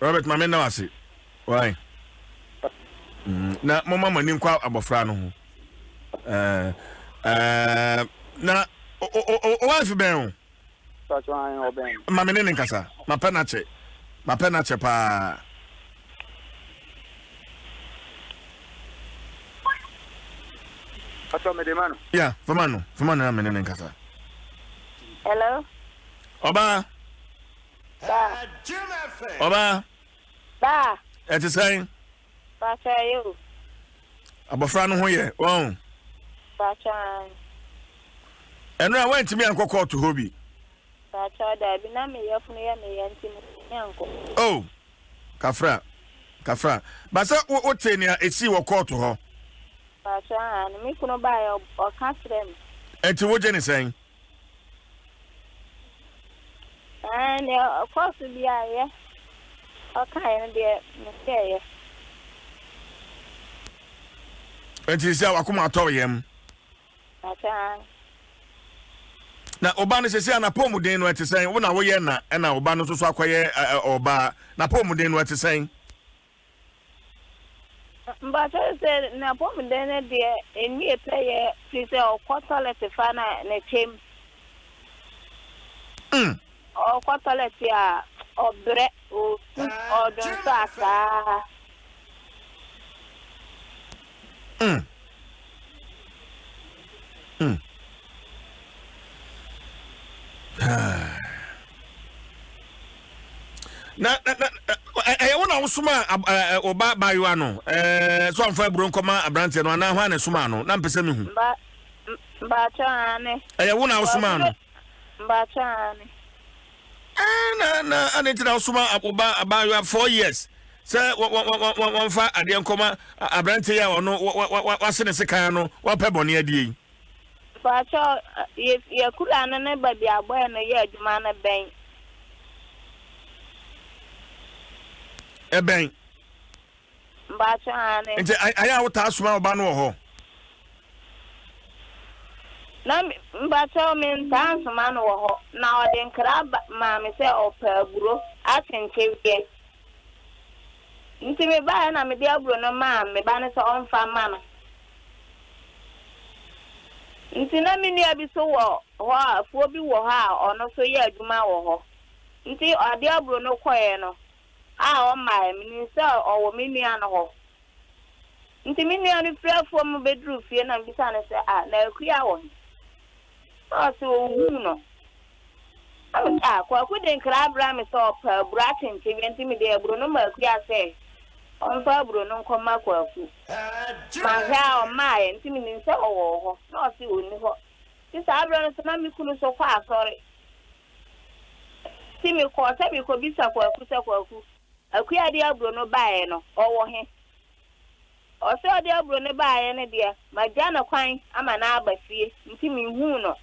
Robert Mamena wasi. Why? Na mama mani kwa abofra no ho. Na wife ben. That's why I obey. Mamene ne nkasa. Mapenache pa. Ato me de mano. Yeah, famano na mene ne nkasa. Hello. Oba. Oba. Ba. Et is saying? Bacha you. Abofra no ho ye. Won. Bacha. Enu a went me anko court to hobi. Bacha da bi na me yefunu ya me yanti anko. Oh. Kafra. Basa wo tenia esi wo court ho. Bacha me kuno ba ya o kasrem. Enti wo je ni saying? And of course be yeah. Okay, and the Enti sia wakuma ato yem. Bacha. Na oba no sese na pomuden no etesen wo na wo ye na na oba no so akoye oba na pomuden no etesen Bacha say na pomuden de eni play please o toilet fa na chem o toilet ya obre o don sasa na wona wosoma oba bayiwa no so amfa bro nkoma abrante no na hwa na soma no na mpese me hu Bacha ane wona wosoma no Bacha ane na anetina wosoma oba abayiwa 4 years say won fa ade nkoma abrante ya ono wasene sekan no wape bone adie Bacha ye kula na ne ba bia boy na ye adwuma na ben ben Bacha ane nti aya wo ta asoma oba no ho na Bacha men tan soma no ho na odin kra ma me se opa buro atenchewie nti me ba na me dia buro no ma me ba ne se onfa ma no Nti na me nua bi so wo ho afuo bi wo ha ono so ye adwuma wo ho. Nti ade abro no koye no. O my minister o me nua no ho. Nti me nua no frafo mu bedru fie na bisa na se na akua wo. O so hu no. Kwa den krabra me so pa bratin ti nti me de abro no ma akua se. On fa abro no nkoma kwa aku. Ma ha o my nti me nse o wo ho. Na o se oni ho. Ti sa abro no na me kunu so kwa asori. Ti me ko ta bi ko bisa kwa aku. Akua de abro no bae no o wo he. O se de abro no bae ne de ma ja na kwan ama na abafie nti me hu no.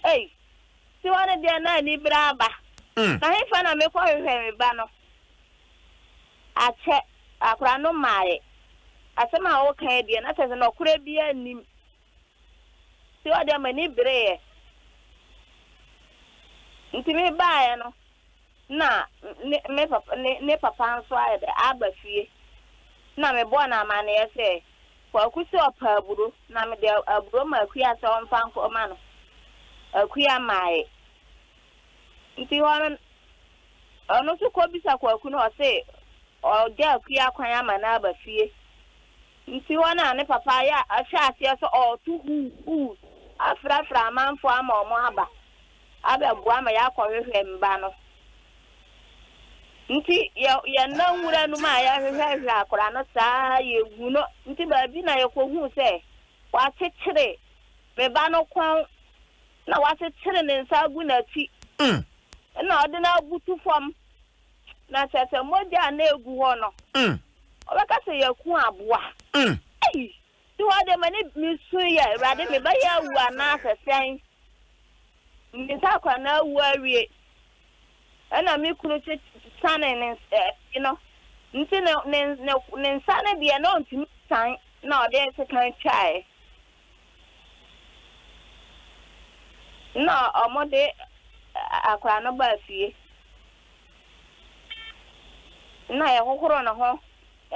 Ei ti wane de na ni braba. Na he fa na me ko hwehwe me ba no. Ache akura no mae. Asema o kan de na tese no kura bia nim. Ti ode ma ni breye. Nti me bae no. Na me papa nso ayede abafie na me bo na amane ese kwa kusi opa aburo na me de aburo ma akua se on fan ko ma no akua mai nti hono ono so ko bisa kwa aku no ose o de akua kwan ama na abafie nti wana ne papa ya ahwa ase so o tu hu afrafra amanfo ama omo aba abegua ma ya kwahwehwe mba no. Nti ya na nwura no ma ya hwehwe akora no saa ye gu no nti ba bi na ye ko hu se wa chechire me ba no kon na wa chechire ne nsa gu na ti na ode na butu fam na chese moja na egu ho no o ba ka se ye ku aboa ei ti wa de mani mi su ya rade me ba ya wu ana asesan mi sa kwa na wu awie ana mi kunu sane you know nti ne sane de na ontimi san na ode se kan chai na omode akwa no ba fie na ye kokoro na ho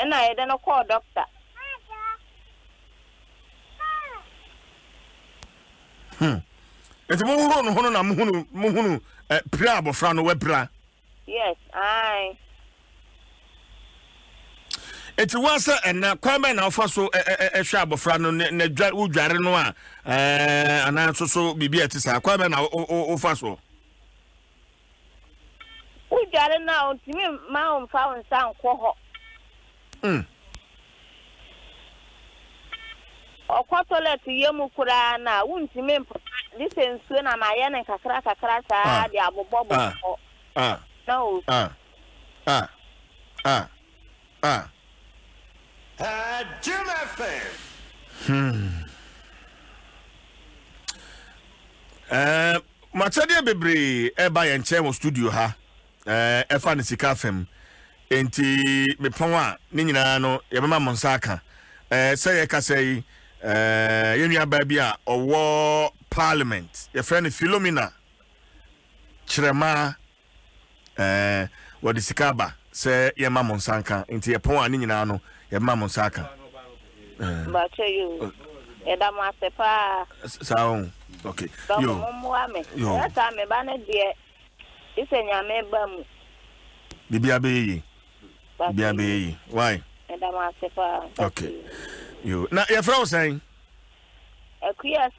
na ye de no call doctor enti mo huro no hono na mo hunu pra abofra no webra. Yes, I. Enti wasa na kwame na ofa so ehwe abofra no na dwa udware no a ana so bibia ti sa kwame na ofa so udware na ontimi ma onfa onsa nko ho toilet yemu kura na wuntimi lisensu na ma ye ne kakra sa de abobobo no Jim FM. Matsadia bebre eba ye nche mo studio ha efa ne sika fam enti me pon a ne nyina no ye bema mo nsaka say ye ka say ye nua ba bia owo parliament ye friend Philomena Chirema wodi sika ba say ye ma mo nsanka enti ye pon a ne nyina no ye bema mo nsaka ba cheyo eda mo asepa saon okay yo ata me ba ne de isenya me ba mu bibia be why eda mo asepa okay yo na your friend saying akuya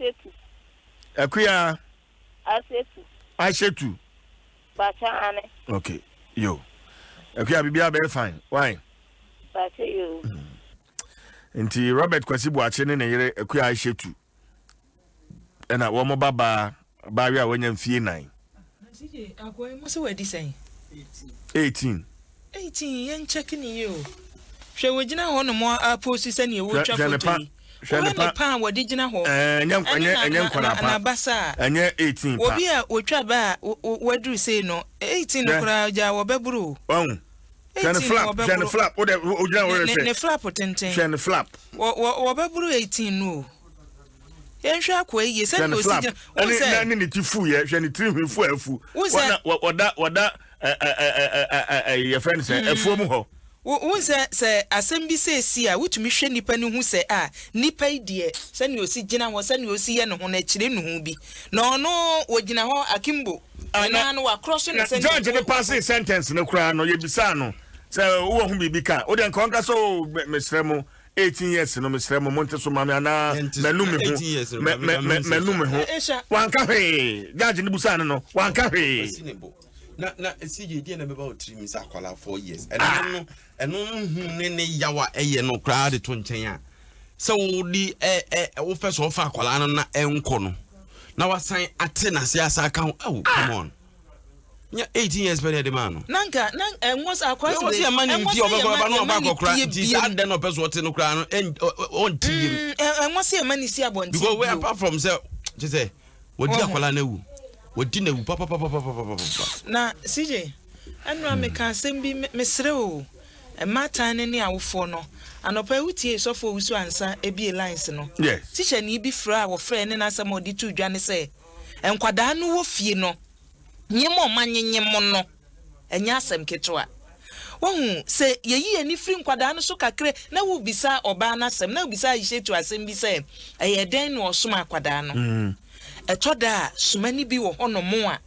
asetu ba cha ane okay yo akuya bibia be fine why ba cheyo nti Robert Kwasibu ache ne yere akuya asetu ena wo mo baba bawe a wonya mfie 9 sije akoy mo se wadi sen 18 yen check ni yo hwe wogina ho no mo aposi sane e wo twa foto hwe ne pa wodi gina ho enye nkona pa na basa enye 18 pa obi a wotwa ba wadru sei no 18 no kura ja wo beburu Shane flap o de ogina wo hwe ne flap tenten Shane flap wo beburu 18 no yen hwa kwa ye se no si ani ni tifu ye hwe ni tiri fu afu wada ye friend say afu mu ho Won say asem bi say si a wutumi hwe nipa ne hu say nipa idie se ne osi gina ho se ne osi ye ne ho na kire ne hu bi na ono wogina ho akimbo na no wa cross ne se judge ne pass sentence ne kura no ye bisa no se wo hu bibi ka o de nkan ka so mesremo 18 years no mesremo monte so mame ana menum me ho wanka hwe judge ne busa no wanka hwe na CJ dey na be about 3 minutes akwala 4 years eno ne yawa eye no kra de to nchen a se wo di wo first wo fa akwala no na enko no na wasan ate na se asa ka oh come on nya 18 years be the man no nanka enwos akwala we say man nti obaba no ba kokra nti sa de no person wote no kra no on tim enwos e mani si abonti because we apart from say just say wo di akwala na wu wodi na wu papa na CJ anu ameka asem bi mesre o matan ne ne awofo no anopa wutie sofo wusu ansa ebi lines no yes teacher ni bi fra wo fra ne na asem odi tu dwane se enkwada no wo fie no nyemo manyenyem no enya asem ketwa wohu se yeyi ani firi nkwada no so kakre na wo bisa oba na asem na wo bisa yishetu asem bi se eyeden no osoma akwada no etoda sumani bi wo hono mo a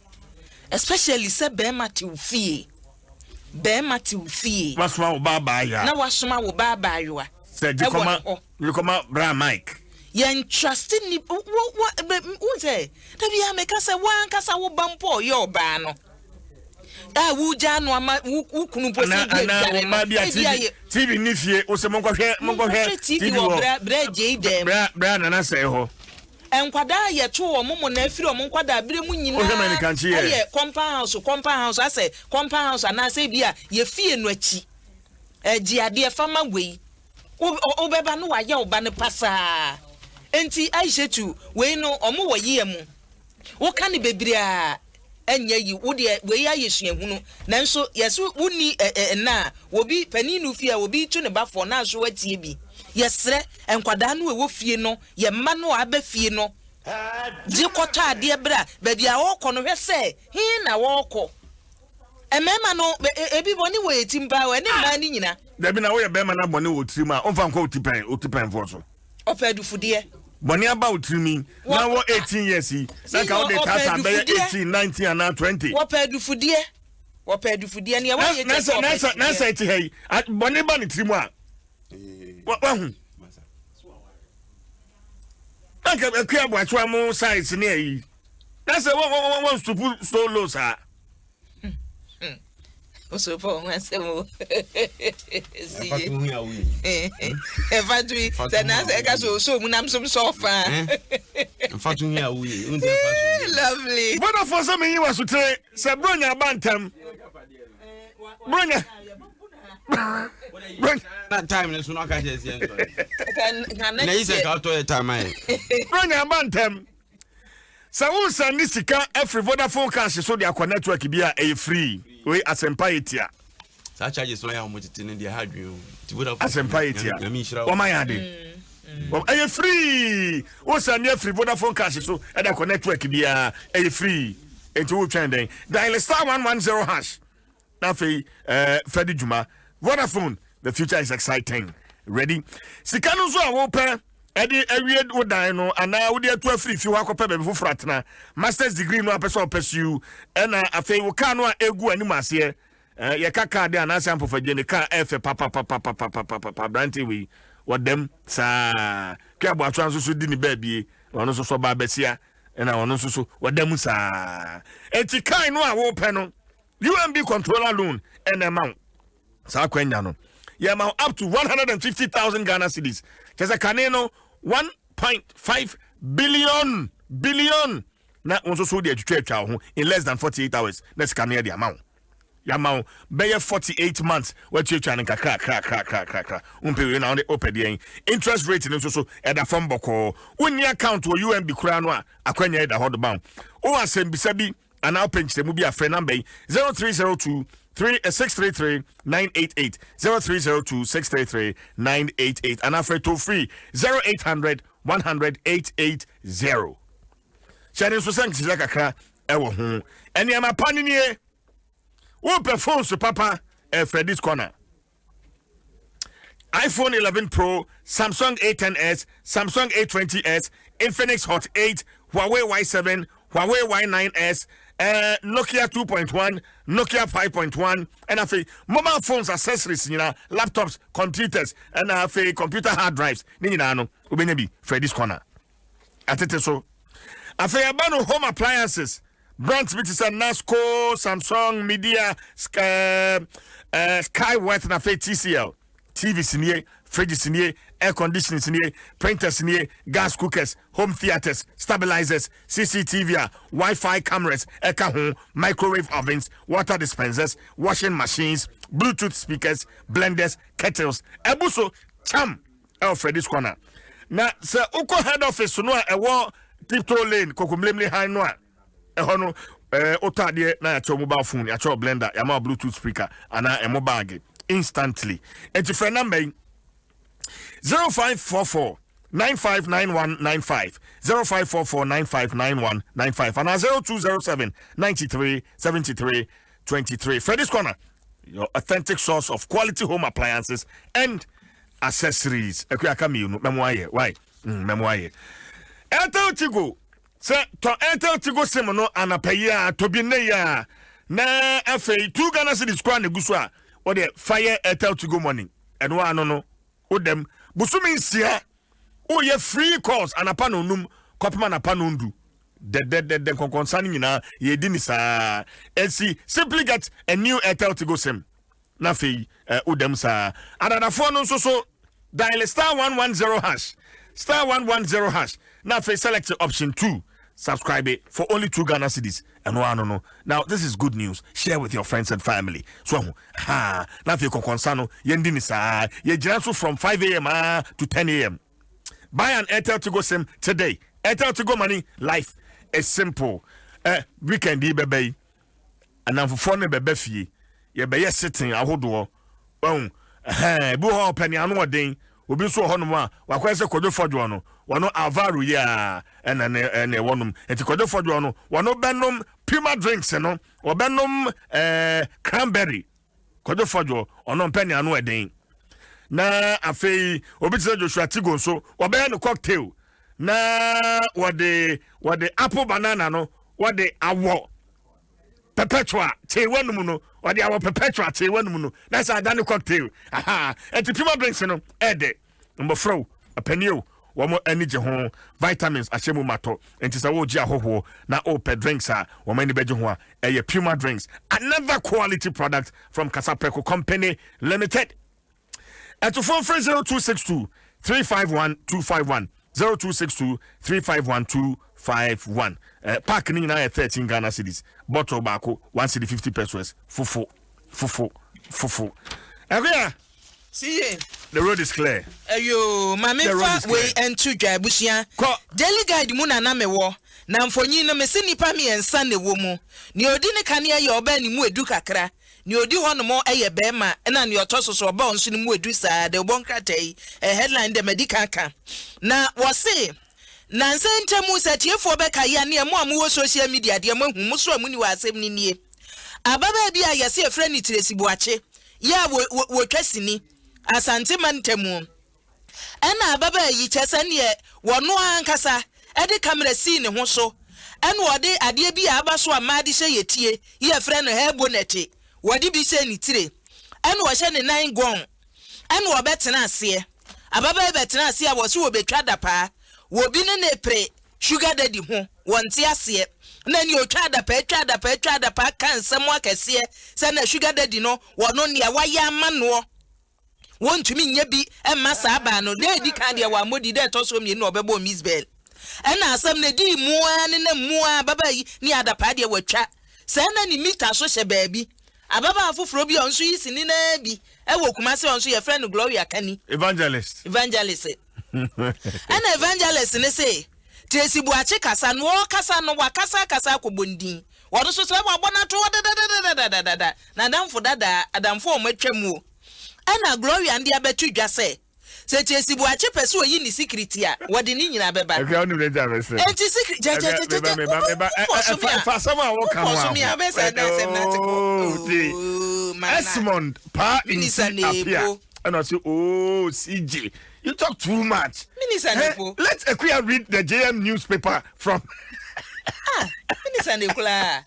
especially se be mate ufie wasoma wo baba ya na wasoma wo baba yo se jikoma bra mike yen trust ni wo say da bia meka se wan kasa wo bampo yo ba no wu ja no ama wu kunu po se TV ni fie wo se monkohwe TV wo bra je dem bra na se ho enkwada ye to wo mo na afiri wo nkwada bire mu nyina ye compound house ase compound house na se bia ye fie no achi agi ade fama wei obeba no wa ye oba ne pasa enti aishetu wei no omo wo ye mu wo ka ne bebire a enya yi wo de wei ayesu ehunu nanso yesu wuni na obi paninu fie obi tu ne bafo na so watie bi yesre enkwada no wo fie no ye ma no aba fie no di kota ade bra ba bia wo kɔ no hwɛ sɛ hin na wo kɔ emema no ebi boni wo etimpa wo ne ma ni nyina da bi na wo ye be ma na boni wo tirima o fa nko otipan for so opedufude boni aba otirimi na wo 18 years yi na ka wo de tata be 18 19 and 20 opedufude ne ye wo ye na say ti hey boni ba ni tirimu a wahu aka akua boatwa mo size ne ayi na say won stupu solo sa so po wan se mo si fatu na say ka so mu nam so fa fatu hu awi lovely but for some you was to say bronya bantam bronya that time na so no ka je si na ise ka to time ai bronya bantam Sawunsa ni sika every Vodafone cash so dia kwa network bia e free we asempa etia sa charges no ya mo tete ne dia hadwen ti Vodafone asempa etia o ma ya de e free wo sa ni every Vodafone cash so e da kwa network bia e free enti wo twen den dial *110 hash na fe Fedi Juma Vodafone, the future is exciting. Ready? Sika no so a wo pe edi awie wo dan no ana wo de to free fi wo akopa be fu fratna master's degree no apesa pursue na afei wo ka no a egu anim ase ye kaka de ana sample fa je ne ka efe papa branti we wodem sa kwa bo atwan so di ni ba bie wono so ba besia na wono so wodem sa enti kai no a wo pe no UMB controller loan and amount sa kwenya no ye amount up to 150,000 Ghana cedis kesa kaneno 1.5 billion na onso so de atwatwa ho in less than 48 hours let's scan the amount yamau be 48 months what you trying kra umpe na on the open interest rate no so e da from boko woni account wo UMB kura no a akwanya e da hod bound o asem bisabi and now pinch them will be a friend number 0302 633 988 0302 633 988 and after toll free 0800 100 880. Sharing so thanks kakra ewo ho eni ama pani nie wo perform so papa Freddy's corner iPhone 11 Pro, Samsung A10s, Samsung A20s, Infinix Hot 8, Huawei Y7, Huawei Y9s, Nokia 2.1, Nokia 5.1, and mobile phones, accessories, laptops, computers, and computer hard drives. No, Ubenebi, Freddy's Corner. Atete so. Abano home appliances. Brands which is a Nasco, Samsung, Media, Skywest, and TCL. TV siniye, fridge siniye, air conditioning siniye, printers siniye, gas cookers, home theaters, stabilizers, CCTV, Wi-Fi cameras, microwave ovens, water dispensers, washing machines, Bluetooth speakers, blenders, kettles. Ebuso cham Freddy's Corner. Na sir uko head office no a tiptoe lane kokumlemle high no ehono otade na ya mobile phone, ya blender, ya Bluetooth speaker, ana a mobile instantly. And your friend number 0544 959195 0544 959195 and 0207 93 73 23. Freddy's Corner, your authentic source of quality home appliances and accessories. Why? Memoir. Airtel Tigo. Sir, to Airtel Tigo Semono anapaya to be neya. Na afe 2 Ghana cedis kwa neguswa. Or the fire Airtel to go money. And one no with them. Busumi sia. Oh, ye free calls and a panonum, copman a panundu. The concerning na ye dinisa. And see, simply get a new Airtel to go sim. Nafi udem sa. And at a phone so dial star 110 hash. Star 110 hash. Nafi select option 2. Subscribe it for only 2 Ghana cedis. And no. Now, this is good news. Share with your friends and family. So, now if you concern, yendinisa, ye jirasu from 5 a.m. to 10 a.m. Buy an Airtel to go sim today. Airtel to go money. Life is simple. Weekend bebe. And now for phone bebe fee. Ye be sitting a hodo. Buho penny anu den. Obi so honoma wa kwese kodo fodwo no wono avaru ya ene wonum enti kodo fodwo no wono benom puma drinks no obenom cranberry kodo fodwo ono mpani anu eden na afei obi tse Joshua Tigo so obe no cocktail na wode apple banana no wode awo perpetua te wanum no wode awo perpetua te wanum no that's a dani cocktail enti puma drinks no ede mbofro apenio womo energy ho vitamins ahyemu mato enti sa wo gi ahoho na open drinks a womo ani beje ho a puma drinks, another quality product from Kasapreko Company Limited. At 0262 351 251 0262 351 251. Pack ni na 13 Ghana cedis. Bottle bako 1 cedi 50 pesos. Fufu. Area. See ye. The road is clear. Ayo, mame fa we entu dwa busia. Daily guide mu na na mewo. Na mfonyi no me se nipa me ensa ne wo mu. Ni odi ne kane ye oba ni mu edu kakra. Ni odi ho no mo eye bema na ni otososo oba onso ni mu edu saa de obon kratai headline de medical ka. Na wo se na nsentemu setiefo be ka ya ne mo amu wo social media de mo hu mu so amu ni wa asem ni nie. Ababa bi a yese efre ni tiresibuache. Ya wo twasini asante mantemu ena ababa yi chese ne wono ankasa ede camera scene ho so ena wode ade bi aba so amade hye yetie ye frɛ no hebonete wode bi hye ni tire ena wo hye ne nan gon ena wo betena ase ababa betena ase a wo so wo betwa dapa wo bi ne pre sugar daddy ho wonte ase na ni otwa dapa kan nsɛm akɛse sɛ na sugar daddy no wono ne wayɛ amano wontumi nya bi emma saa ba no de di kan de wa modi de to so mi no obebo misbel ɛna asɛm na di mua ne na mua baba yi ni adapa de watwa sɛ na ni meter so hye baabi ababa afoforo bi onso yi sini na bi ɛwɔ kuma se onso ye friend Gloria Kani evangelist ɛna evangelist ne say Tracy Buache kasa no wakasa akobondin wodo so so abona to da na damfo dada adamfo o matwamu ana Gloria ndi abetu dwa se Tracy Buache pese oyi ni secret a wode ni nyina beba enti secret fa sama wo kan wa Esmond pa in apia And I say, oh, CJ, you talk too much. Minister Nepo. Let's Akuya read the JM newspaper from. Minister Nicola.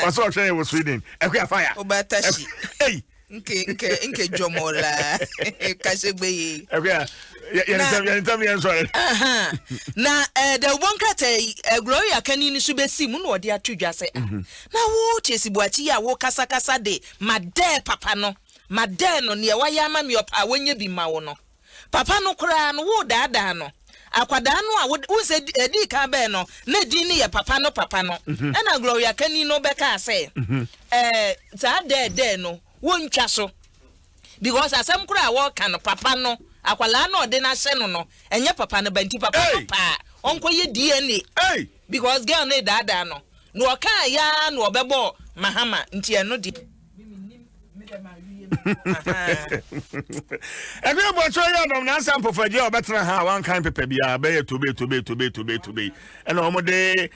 What's all I was reading? Akuya fire. Obatashi. Hey. Nke Jomola. Kasegbe. Akuya. Yeah, sorry. Na the one kata Gloria Kanini subesi mu no de atudwa se. Na wo chesi buachi ya wo kasa de made papa no. Made no ne wa ya ma me opa wonye bi ma wo no. Papa no kura no wo dada no. Akwada no a wo se edi ka be no na di ne ye papa no e na Gloria Kanini no be ka se za de no wontwa so because asem kura wo ka no papa no akwala no de na hye no enye papa no banti papa pa onko ye DNA because girl no dada no no oka ya no obebo mahama nti eno di Every about Adom Nsem for you better ha one kind paper bia be to be and omode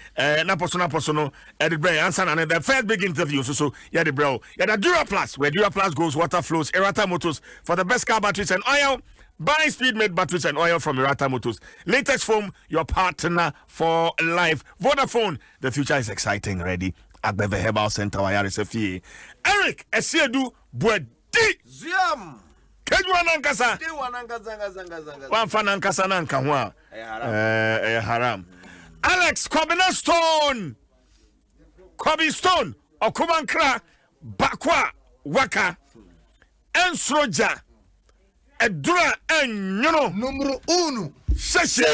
na personal at the brain answer and the first big interview so yeah the bro yeah the Dura Plus where Dura Plus goes water flows Erata Motors for the best car batteries and oil. Buy Speedmate batteries and oil from Erata Motors. Latest Foam, your partner for life. Vodafone, the future is exciting. Ready? Agbeve Herbal Center, YRSFE. Eric, Esiedu, Bwedi. Ziam. Kejwa nankasa. Wan fa nankasa nanka hwa. Haram. Alex, Kobina Stone. Kobe Stone. Okumankra. Bakwa. Waka. Ensroja. Edura en número 1. Sese.